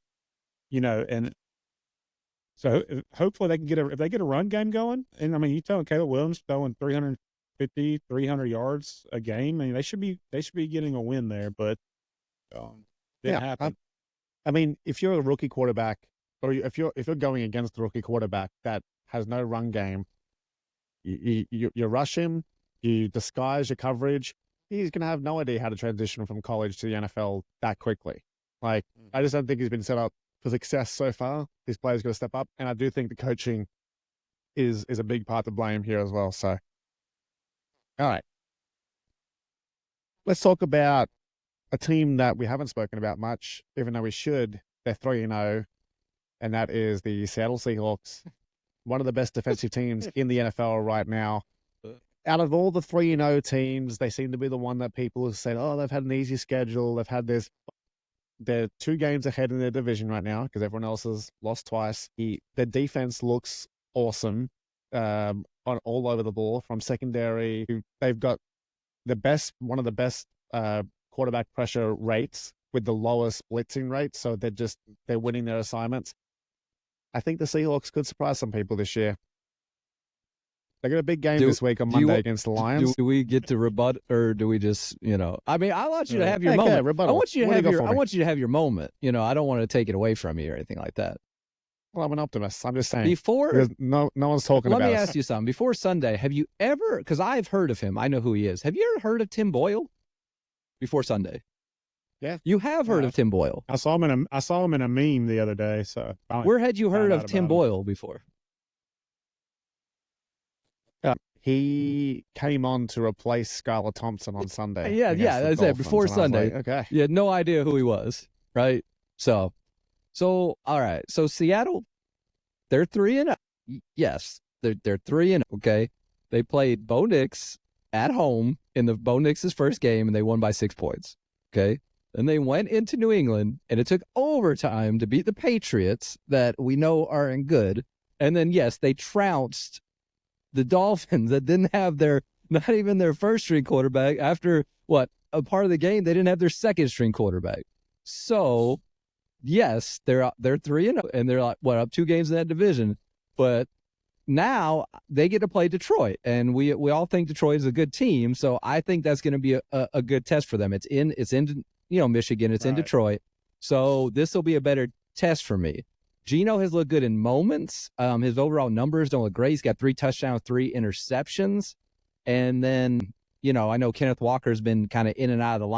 so hopefully they can if they get a run game going. And I mean, you telling Caleb Williams throwing 350, 300 yards a game, I mean, they should be getting a win there, but didn't happen. I mean, if you're a rookie quarterback, or if you're going against the rookie quarterback that has no run game, you rush him, you disguise your coverage. He's going to have no idea how to transition from college to the NFL that quickly. Like, I just don't think he's been set up for success so far. This player's going to step up, and I do think the coaching is a big part to blame here as well. So, all right. Let's talk about a team that we haven't spoken about much, even though we should. They're 3-0, and that is the Seattle Seahawks, one of the best defensive teams in the NFL right now. Out of all the 3-0 teams, they seem to be the one that people have said, oh, they've had an easy schedule. They've had this. They're 2 games ahead in their division right now because everyone else has lost twice. Their defense looks awesome on all over the ball, from secondary. They've got one of the best quarterback pressure rates with the lowest blitzing rate. So they're winning their assignments. I think the Seahawks could surprise some people this year. They got a big game this week on Monday against the Lions. Do we get to rebut, or do we just, I mean, I want you to have your moment. I want you to have your moment. I don't want to take it away from you or anything like that. Well, I'm an optimist. I'm just saying. Because no one's talking about it. Let me ask you something. Before Sunday, have you ever, because I've heard of him, I know who he is. Have you ever heard of Tim Boyle before Sunday? Yeah. You have heard of Tim Boyle. I saw him in a meme the other day. So where had you heard of Tim Boyle before? He came on to replace Skylar Thompson on Sunday. Yeah, that's it. Before Sunday. Like, okay. You had no idea who he was, right? So all right. So Seattle, they're 3-0. Yes, they're 3-0. Okay, they played Bo Nix at home in the Bo Nix's first game, and they won by 6 points. Okay, then they went into New England, and it took overtime to beat the Patriots that we know aren't good. And then yes, they trounced the Dolphins that didn't have not even their first string quarterback. After a part of the game, they didn't have their second string quarterback. So yes, they're 3-0, and they're up 2 games in that division. But now they get to play Detroit, and we all think Detroit is a good team. So I think that's going to be a good test for them. It's in Michigan. It's in Detroit. So this will be a better test for me. Geno has looked good in moments. His overall numbers don't look great. He's got 3 touchdowns, 3 interceptions. And then, I know Kenneth Walker's been kind of in and out of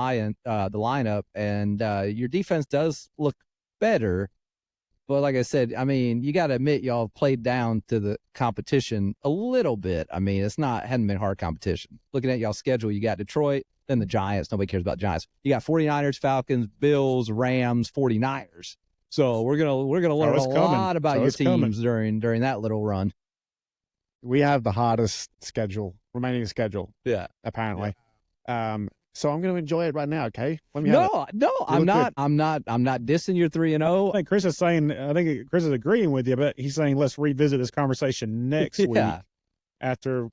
the lineup, and your defense does look better. But like I said, I mean, you got to admit y'all played down to the competition a little bit. I mean, hadn't been hard competition. Looking at y'all's schedule, you got Detroit, then the Giants. Nobody cares about Giants. You got 49ers, Falcons, Bills, Rams, 49ers. So we're gonna learn a lot about your teams during that little run. we have the hardest remaining schedule, Yeah. apparently. So I'm going to enjoy it right now. Okay, let me have it. No, I'm not. I'm not dissing your 3-0. I think Chris is agreeing with you, but he's saying let's revisit this conversation next week Yeah. after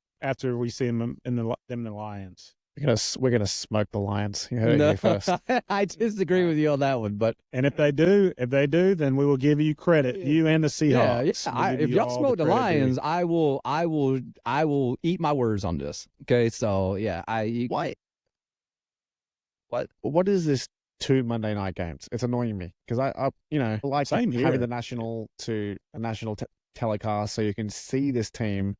we see them in the Lions. We're gonna smoke the Lions. You heard it No, here first. I disagree with you on that one, but And if they do, then we will give you credit, you and the Seahawks. yeah. If y'all smoke the Lions, I will eat my words on this. Okay, so yeah, Why? What? What is this 2 Monday night games? It's annoying me because I like Same here. having the national telecast so you can see this team.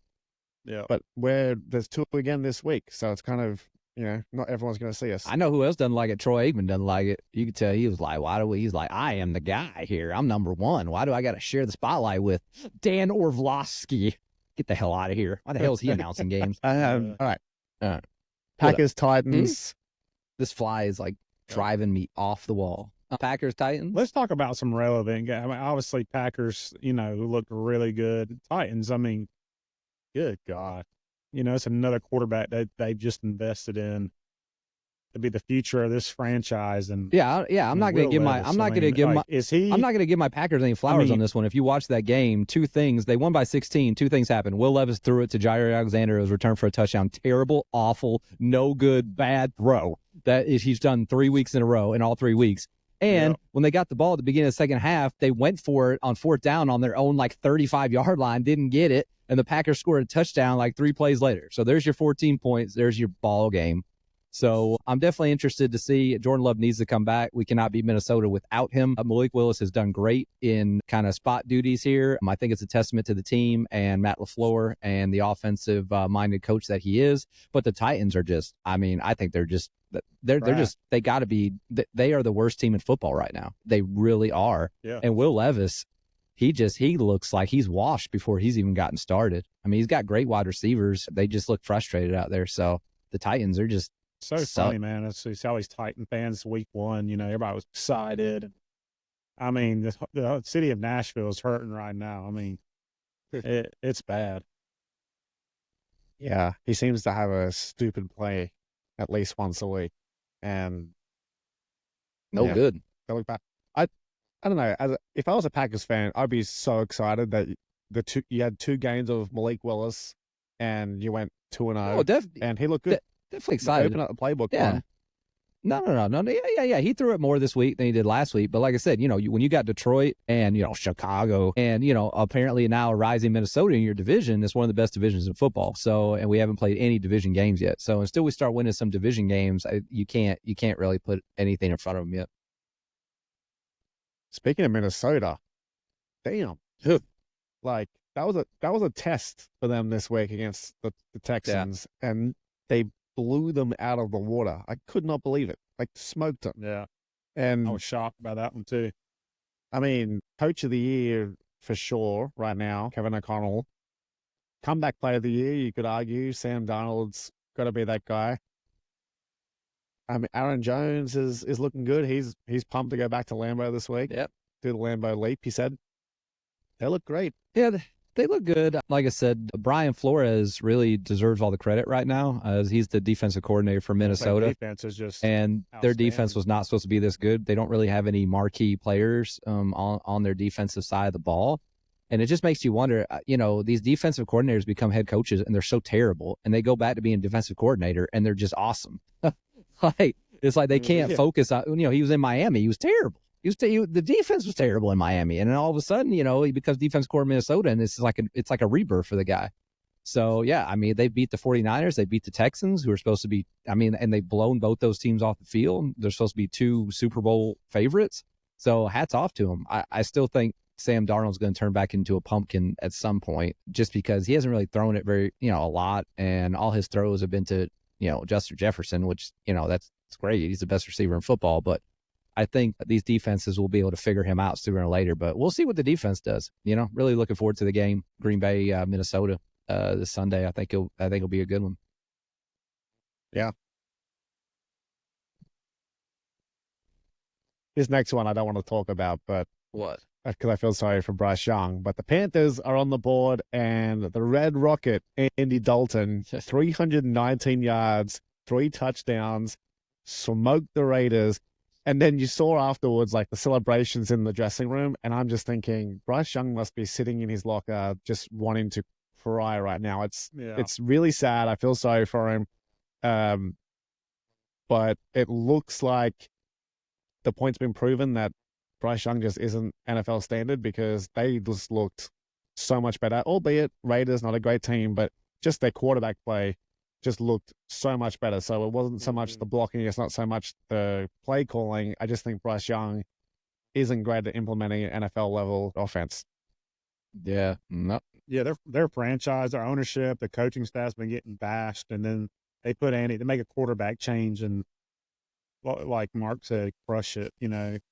Yeah. But there's 2 again this week, so it's kind of not everyone's going to see us. I know who else doesn't like it. Troy Aikman doesn't like it. You could tell he was like, he's like, I am the guy here. I'm number one. Why do I got to share the spotlight with Dan Orlovsky? Get the hell out of here. Why the hell is he announcing games? All right. Packers, Titans. This fly is like driving me off the wall. Packers, Titans. Let's talk about some relevant games. I mean, obviously Packers, looked really good. Titans, I mean, good God. It's another quarterback that they've just invested in to be the future of this franchise. And I'm not going to give my Packers any flowers on this one. If you watch that game, 2 things, they won by 16. 2 things happened. Will Levis threw it to Jair Alexander. It was returned for a touchdown. Terrible, awful, no good, bad throw. He's done 3 weeks in a row in all 3 weeks. And when they got the ball at the beginning of the second half, they went for it on 4th down on their own 35-yard line, didn't get it, and the Packers scored a touchdown 3 plays later. So there's your 14 points. There's your ball game. So I'm definitely interested to see. Jordan Love needs to come back. We cannot beat Minnesota without him. Malik Willis has done great in kind of spot duties here. I think it's a testament to the team and Matt LaFleur and the offensive-minded coach that he is. But the Titans are just, I think they're just, they got to be, they are the worst team in football right now. They really are. Yeah. And Will Levis, he looks like he's washed before he's even gotten started. He's got great wide receivers. They just look frustrated out there. So the Titans are just funny, man. It's all these Titan fans week 1, everybody was excited. The city of Nashville is hurting right now. It's bad. Yeah, he seems to have a stupid play at least once a week, and good. They look bad. I don't know. If I was a Packers fan, I'd be so excited that you had 2 games of Malik Willis, and you went 2-0, and he looked good. Definitely excited. Open up the playbook. Yeah. No. Yeah. He threw it more this week than he did last week. But like I said, when you got Detroit and, Chicago and, apparently now a rising Minnesota in your division, it's one of the best divisions in football. So, and we haven't played any division games yet. So until we start winning some division games, you can't really put anything in front of them yet. Speaking of Minnesota, damn. That was a test for them this week against the Texans, and they blew them out of the water. I could not believe it. Smoked them. Yeah. And I was shocked by that one too. Coach of the year for sure right now, Kevin O'Connell. Comeback player of the year, you could argue. Sam Darnold's got to be that guy. Aaron Jones is looking good. He's pumped to go back to Lambeau this week. Yep. Do the Lambeau leap, he said. They look great. Yeah, they look good. Like I said, Brian Flores really deserves all the credit right now, as he's the defensive coordinator for Minnesota. Defense is just their defense was not supposed to be this good. They don't really have any marquee players on their defensive side of the ball. And it just makes you wonder, these defensive coordinators become head coaches and they're so terrible, and they go back to being defensive coordinator and they're just awesome. It's like they can't focus on, he was in Miami. He was terrible. The defense was terrible in Miami. And then all of a sudden, he becomes defense coordinator in Minnesota, and it's like a rebirth for the guy. So, yeah, they beat the 49ers. They beat the Texans, who are supposed to be, and they've blown both those teams off the field. They're supposed to be 2 Super Bowl favorites. So hats off to them. I still think Sam Darnold's going to turn back into a pumpkin at some point, just because he hasn't really thrown it very, a lot. And all his throws have been to, Justin Jefferson, which, that's great. He's the best receiver in football. But I think these defenses will be able to figure him out sooner or later. But we'll see what the defense does. Really looking forward to the game, Green Bay, Minnesota, this Sunday. I think it'll be a good one. Yeah. This next one I don't want to talk about, but what? because I feel sorry for Bryce Young. But the Panthers are on the board, and the Red Rocket, Andy Dalton, 319 yards, 3 touchdowns, smoked the Raiders. And then you saw afterwards, like the celebrations in the dressing room. And I'm just thinking, Bryce Young must be sitting in his locker just wanting to cry right now. It's really sad. I feel sorry for him. But it looks like the point's been proven that Bryce Young just isn't NFL standard, because they just looked so much better, albeit Raiders, not a great team, but just their quarterback play just looked so much better. So it wasn't so much the blocking, it's not so much the play calling. I just think Bryce Young isn't great at implementing an NFL level offense. Yeah. No. Yeah, their franchise, their ownership, the coaching staff's been getting bashed, and then they make a quarterback change, and like Mark said, crush it.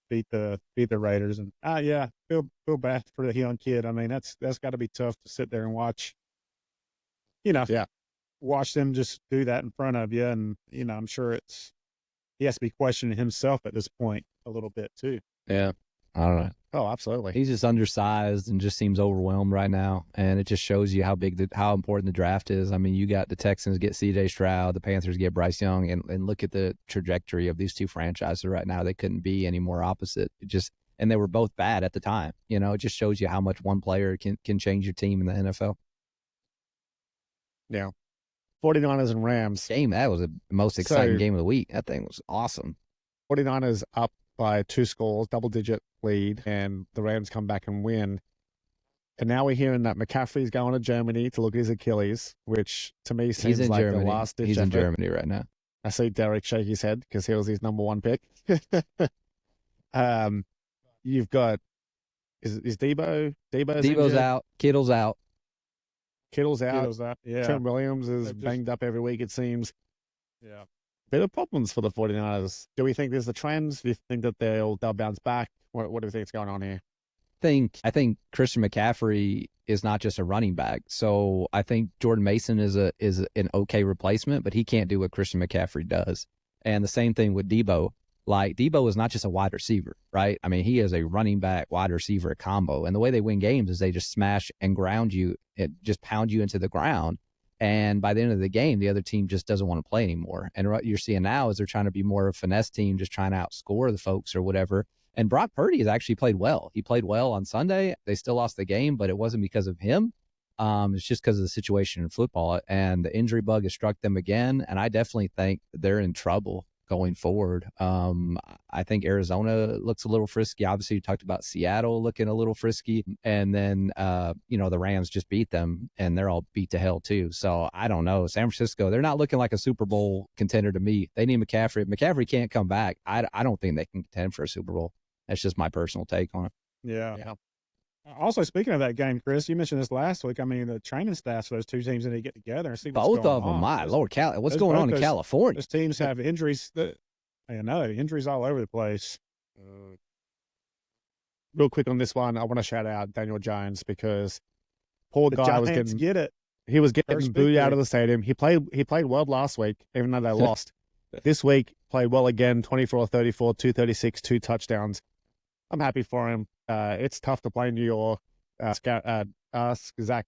Beat the Raiders, and yeah, feel bad for the young kid. I mean, that's got to be tough to sit there and watch. Yeah. Watch them just do that in front of you, and I'm sure he has to be questioning himself at this point a little bit too. Yeah. I don't know. Oh, absolutely. He's just undersized and just seems overwhelmed right now. And it just shows you how important the draft is. I mean, you got the Texans get CJ Stroud, the Panthers get Bryce Young, and look at the trajectory of these two franchises right now. They couldn't be any more opposite. And they were both bad at the time. It just shows you how much one player can change your team in the NFL. Yeah. 49ers and Rams. That was the most exciting game of the week. That thing was awesome. 49ers up by 2 scores, double-digit lead, and the Rams come back and win. And now we're hearing that McCaffrey's going to Germany to look at his Achilles, which to me seems like Germany. the last-ditch He's effort. in Germany right now. I see Derek shake his head because he was his number 1 pick. You've got is Debo's out, Kittle's out. Kittle's out. Yeah. Trent Williams is banged up every week, it seems. Yeah. Bit of problems for the 49ers. Do we think there's the trends? Do you think that they'll bounce back? What do you think is going on here? I think Christian McCaffrey is not just a running back. So I think Jordan Mason is an okay replacement, but he can't do what Christian McCaffrey does. And the same thing with Debo. Like, Debo is not just a wide receiver, right? I mean, he is a running back, wide receiver combo. And the way they win games is they just smash and ground you, just pound you into the ground. And by the end of the game, the other team just doesn't want to play anymore. And what you're seeing now is they're trying to be more of a finesse team, just trying to outscore the folks or whatever. And Brock Purdy has actually played well. He played well on Sunday. They still lost the game, but it wasn't because of him. It's just because of the situation in football. And the injury bug has struck them again. And I definitely think they're in trouble going forward. I think Arizona looks a little frisky. Obviously, you talked about Seattle looking a little frisky. And then, the Rams just beat them, and they're all beat to hell too. So I don't know. San Francisco, they're not looking like a Super Bowl contender to me. They need McCaffrey. If McCaffrey can't come back, I don't think they can contend for a Super Bowl. That's just my personal take on it. Yeah. Also, speaking of that game, Chris, you mentioned this last week. I mean, the training staffs for those two teams need to get together and see what's Both going of them, on. my Lord, what's going on in California? Those teams have injuries. Injuries all over the place. Real quick on this one, I want to shout out Daniel Jones, because poor guy was getting He was getting booed out of the stadium. He played well last week, even though they lost. This week, played well again, 24-34, 236, 2 touchdowns. I'm happy for him. It's tough to play in New York. Ask Zach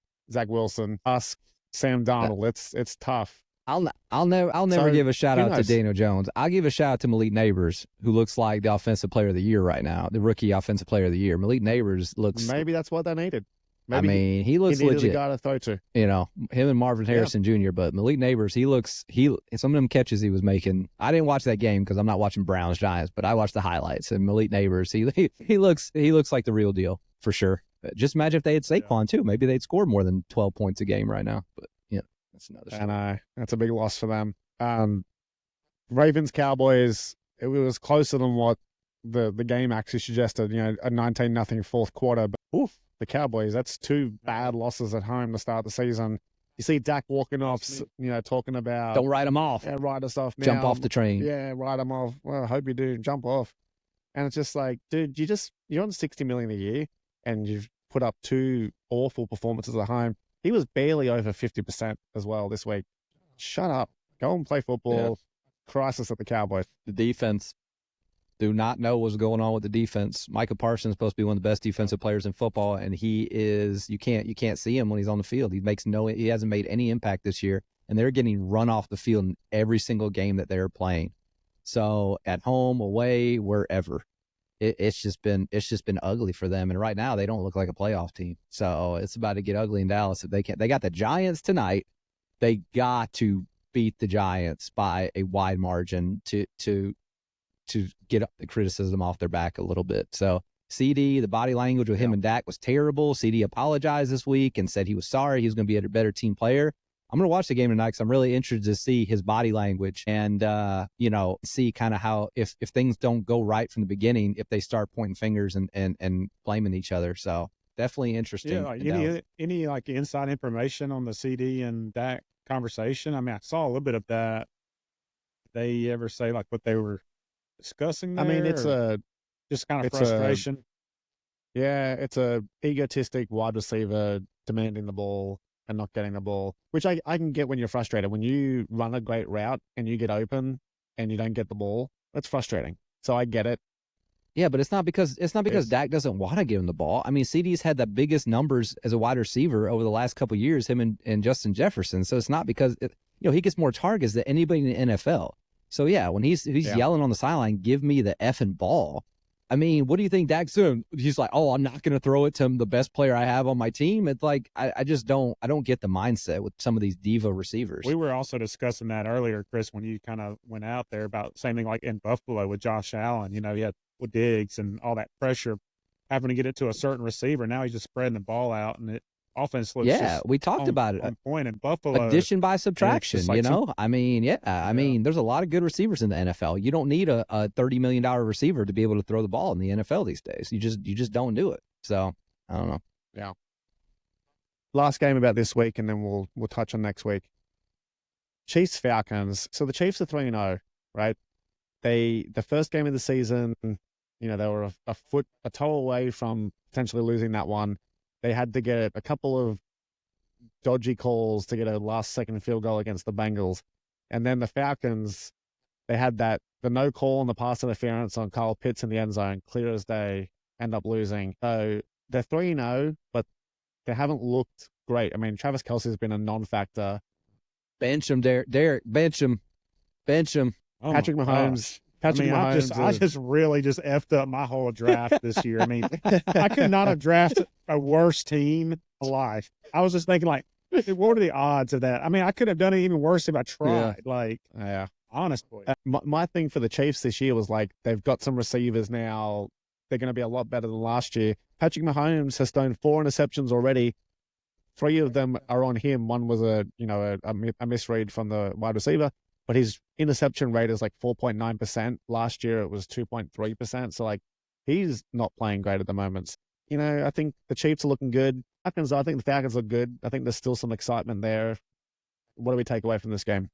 Wilson. Ask Sam Darnold. It's tough. I'll never give a shout out to Daniel Jones. I'll give a shout out to Malik Neighbors, who looks like the offensive player of the year right now, the rookie offensive player of the year. Malik Neighbors looks. Maybe that's what they needed. Maybe he looks legit. He got a throw to. Him and Marvin Harrison Jr. But Malik Neighbors, some of them catches he was making. I didn't watch that game because I'm not watching Browns Giants, but I watched the highlights. And Malik Neighbors, he looks like the real deal for sure. Just imagine if they had Saquon too. Maybe they'd score more than 12 points a game right now. But that's another story. And that's a big loss for them. Ravens Cowboys, it was closer than what the game actually suggested. A 19-0 fourth quarter. But the Cowboys, that's 2 bad losses at home to start the season. You see Dak walking off, talking about don't write them off. Yeah, write us off now. Jump off the train. Yeah, write them off. Well, I hope you do. Jump off. And it's just like, dude, you're on $60 million a year, and you've put up 2 awful performances at home. He was barely over 50% as well this week. Shut up. Go and play football. Yeah. Crisis at the Cowboys. The defense. do not know what's going on with the defense. Micah Parsons is supposed to be one of the best defensive players in football, and he is. You can't see him when he's on the field. He hasn't made any impact this year, and they're getting run off the field in every single game that they're playing. So at home, away, wherever, it's just been ugly for them. And right now, they don't look like a playoff team. So it's about to get ugly in Dallas if they can't. They got the Giants tonight. They got to beat the Giants by a wide margin to get the criticism off their back a little bit. So CD, the body language with him and Dak was terrible. CD apologized this week and said he was sorry. He was going to be a better team player. I'm going to watch the game tonight because I'm really interested to see his body language and, see kind of how if things don't go right from the beginning, if they start pointing fingers and blaming each other. So definitely interesting. Yeah, like any like inside information on the CD and Dak conversation? I mean, I saw a little bit of that. They ever say like what they were discussing there? I mean, it's just kind of frustration. It's a egotistic wide receiver demanding the ball and not getting the ball, which I can get when you're frustrated. When you run a great route and you get open and you don't get the ball, that's frustrating. So I get it. Yeah, but it's not because Dak doesn't want to give him the ball. I mean, CD's had the biggest numbers as a wide receiver over the last couple of years, him and Justin Jefferson. So it's not because he gets more targets than anybody in the NFL. So yeah, when he's yelling on the sideline, give me the effing ball. I mean, what do you think Dak's doing? He's like, oh, I'm not going to throw it to the best player I have on my team. It's like I just don't get the mindset with some of these diva receivers. We were also discussing that earlier, Chris, when you kind of went out there about same thing like in Buffalo with Josh Allen. You had with Diggs and all that pressure having to get it to a certain receiver. Now he's just spreading the ball out, and offense looks we talked about it. On point in Buffalo. Addition by subtraction, like I mean, there's a lot of good receivers in the NFL. You don't need a $30 million receiver to be able to throw the ball in the NFL these days. You just don't do it. So I don't know. Yeah. Last game about this week, and then we'll touch on next week. Chiefs Falcons. So the Chiefs are 3-0, right? The first game of the season, they were a toe away from potentially losing that one. They had to get a couple of dodgy calls to get a last-second field goal against the Bengals. And then the Falcons, they had the no call on the pass interference on Kyle Pitts in the end zone, clear as day, end up losing. So they're 3-0, but they haven't looked great. I mean, Travis Kelce's been a non-factor. Bench him, Derek. Bench him. Oh Patrick Mahomes. I just really effed up my whole draft this year. I mean, I could not have drafted a worse team alive. I was just thinking, like, what are the odds of that? I mean, I could have done it even worse if I tried. Honestly. My thing for the Chiefs this year was like they've got some receivers now. They're going to be a lot better than last year. Patrick Mahomes has thrown 4 interceptions already. 3 of them are on him. One was a misread from the wide receiver. But his interception rate is like 4.9%. Last year it was 2.3%. So like he's not playing great at the moment. I think the Chiefs are looking good. I think the Falcons look good. I think there's still some excitement there. What do we take away from this game?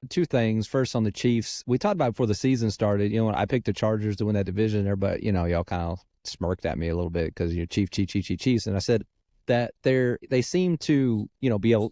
2 things. First, on the Chiefs, we talked about before the season started. When I picked the Chargers to win that division there, but y'all kind of smirked at me a little bit because you're Chiefs, and I said that they seem to be a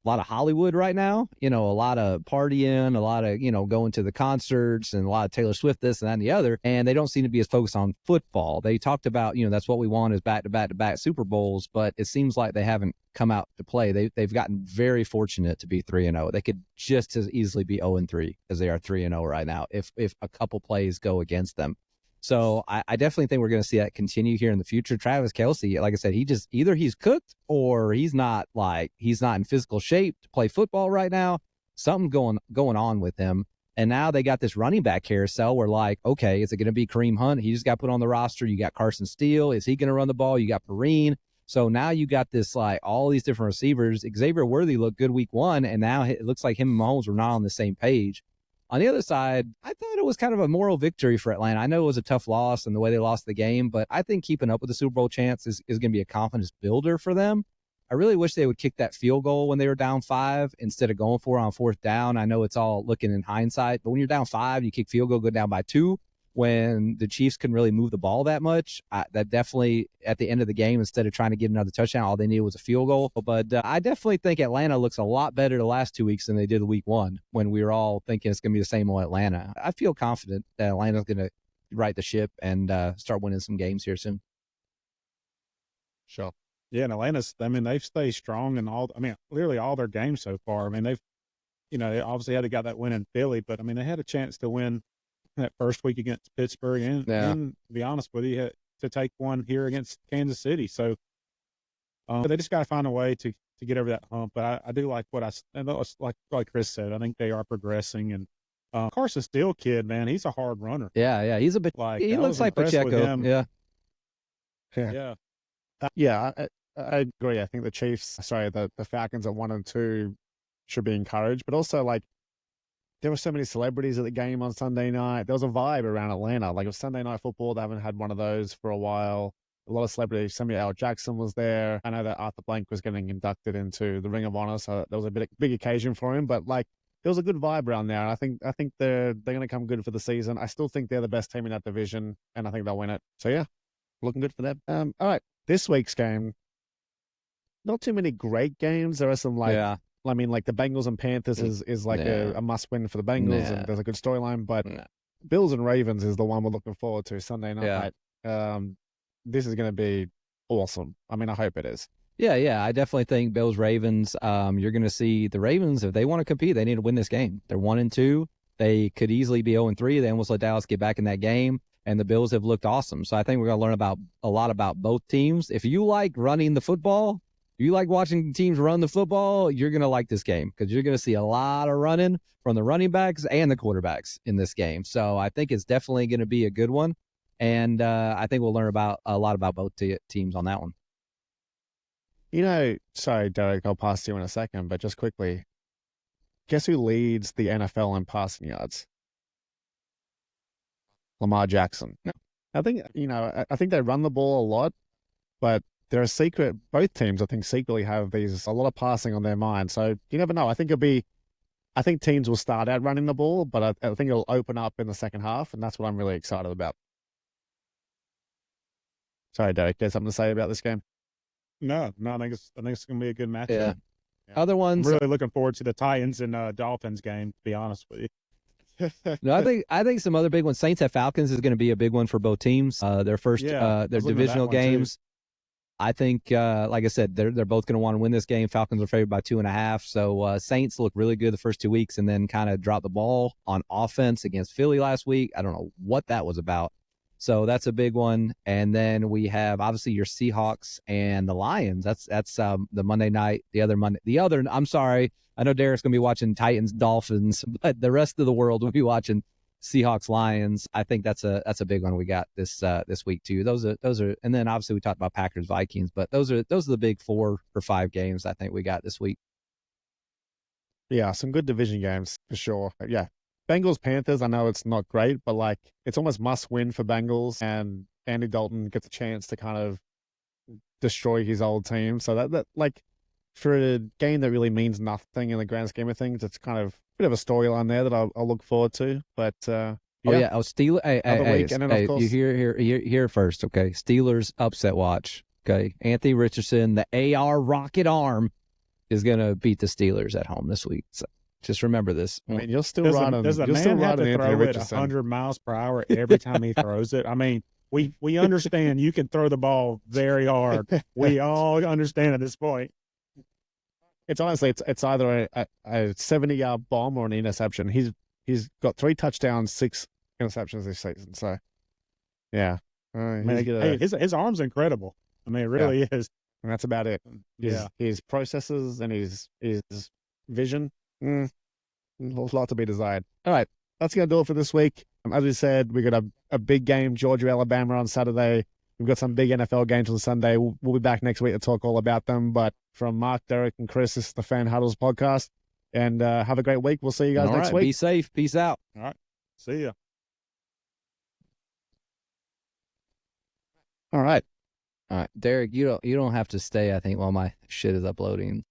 lot of Hollywood right now, a lot of partying, a lot of, going to the concerts and a lot of Taylor Swift, this and that and the other. And they don't seem to be as focused on football. They talked about, that's what we want is back-to-back Super Bowls, but it seems like they haven't come out to play. They've gotten very fortunate to be 3-0. They could just as easily be 0-3 as they are 3-0 right now if a couple plays go against them. So I definitely think we're going to see that continue here in the future. Travis Kelce, like I said, either he's cooked or he's not in physical shape to play football right now. Something going on with him. And now they got this running back carousel where okay, is it going to be Kareem Hunt? He just got put on the roster. You got Carson Steele. Is he going to run the ball? You got Perrine. So now you got this all these different receivers. Xavier Worthy looked good week 1, and now it looks like him and Mahomes were not on the same page. On the other side, I thought it was kind of a moral victory for Atlanta. I know it was a tough loss and the way they lost the game, but I think keeping up with the Super Bowl chance is going to be a confidence builder for them. I really wish they would kick that field goal when they were down 5 instead of going for it on 4th down. I know it's all looking in hindsight, but when you're down 5, you kick field goal, go down by 2. When the Chiefs couldn't really move the ball that much, that definitely at the end of the game, instead of trying to get another touchdown, all they needed was a field goal. But I definitely think Atlanta looks a lot better the last 2 weeks than they did week 1 when we were all thinking it's going to be the same old Atlanta. I feel confident that Atlanta's going to right the ship and start winning some games here soon. Sure. Yeah, and Atlanta's, I mean, they've stayed strong in literally all their games so far. I mean, they obviously had got that win in Philly, but I mean, they had a chance to win that first week against Pittsburgh and to be honest with you, to take one here against Kansas City. So they just got to find a way to get over that hump. But I do like like Chris said, I think they are progressing. And Carson Steele kid, man, he's a hard runner. Yeah, he's a bit he looks like Pacheco. Yeah. I agree. I think the Falcons at 1 and 2 should be encouraged, but also like there were so many celebrities at the game on Sunday night. There was a vibe around Atlanta. Like it was Sunday Night Football. They haven't had one of those for a while. A lot of celebrities. Samuel L. Jackson was there. I know that Arthur Blank was getting inducted into the Ring of Honor, so there was a big occasion for him. But like there was a good vibe around there. I think they're going to come good for the season. I still think they're the best team in that division, and I think they'll win it. So yeah, looking good for them. All right, this week's game. Not too many great games. There are some I mean, like the Bengals and Panthers is like a must win for the Bengals, and there's a good storyline. But Bills and Ravens is the one we're looking forward to Sunday night. This is going to be awesome. I mean, I hope it is. Yeah. I definitely think Bills Ravens. You're going to see the Ravens, if they want to compete, they need to win this game. They're 1 and 2. They could easily be 0 and 3. They almost let Dallas get back in that game, and the Bills have looked awesome. So I think we're going to learn a lot about both teams. If you like running the football, you like watching teams run the football, you're going to like this game because you're going to see a lot of running from the running backs and the quarterbacks in this game. So I think it's definitely going to be a good one. And I think we'll learn a lot about both teams on that one. Sorry, Derek, I'll pass to you in a second, but just quickly, guess who leads the NFL in passing yards? Lamar Jackson. I think, I think they run the ball a lot, but both teams, I think, secretly have a lot of passing on their mind. So you never know. I think teams will start out running the ball, but I think it'll open up in the second half, and that's what I'm really excited about. Sorry, Derek, you have something to say about this game? No, I think it's going to be a good matchup. Yeah. Other ones, I'm really looking forward to the Titans and Dolphins game, to be honest with you. No, I think some other big ones. Saints at Falcons is going to be a big one for both teams. Their first, their divisional games. I think, like I said, they're both going to want to win this game. Falcons are favored by 2.5. So Saints look really good the first 2 weeks and then kind of dropped the ball on offense against Philly last week. I don't know what that was about. So that's a big one. And then we have obviously your Seahawks and the Lions. That's the Monday night. I'm sorry. I know Derek's going to be watching Titans, Dolphins, but the rest of the world will be watching Seahawks, Lions. I think that's a big one we got this week too. Those are, and then obviously we talked about Packers, Vikings, but those are the big 4 or 5 games I think we got this week. Yeah, some good division games for sure. Yeah, Bengals, Panthers. I know it's not great, but like it's almost must win for Bengals, and Andy Dalton gets a chance to kind of destroy his old team. So that like for a game that really means nothing in the grand scheme of things, it's kind of a bit of a storyline there that I'll look forward to. But Steelers. Hey, and then of course, you hear first, okay? Steelers upset watch. Okay, Anthony Richardson, the AR rocket arm, is gonna beat the Steelers at home this week. So just remember this. I mean, you'll still ride on. Does a man have to throw it 100 miles per hour every time he throws it? I mean, we understand you can throw the ball very hard. We all understand at this point. It's honestly, it's either a 70-yard bomb or an interception. He's got 3 touchdowns, 6 interceptions this season. So, yeah, his arm's incredible. I mean, it really is. And that's about it. His processes and his vision, a lot to be desired. All right, that's going to do it for this week. As we said, we got a big game, Georgia, Alabama on Saturday. We've got some big NFL games on Sunday. We'll be back next week to talk all about them. But from Mark, Derek, and Chris, this is the Fan Huddles podcast. And have a great week. We'll see you guys next week. Be safe. Peace out. All right. See ya. All right. Derek, you don't have to stay, I think, while my shit is uploading.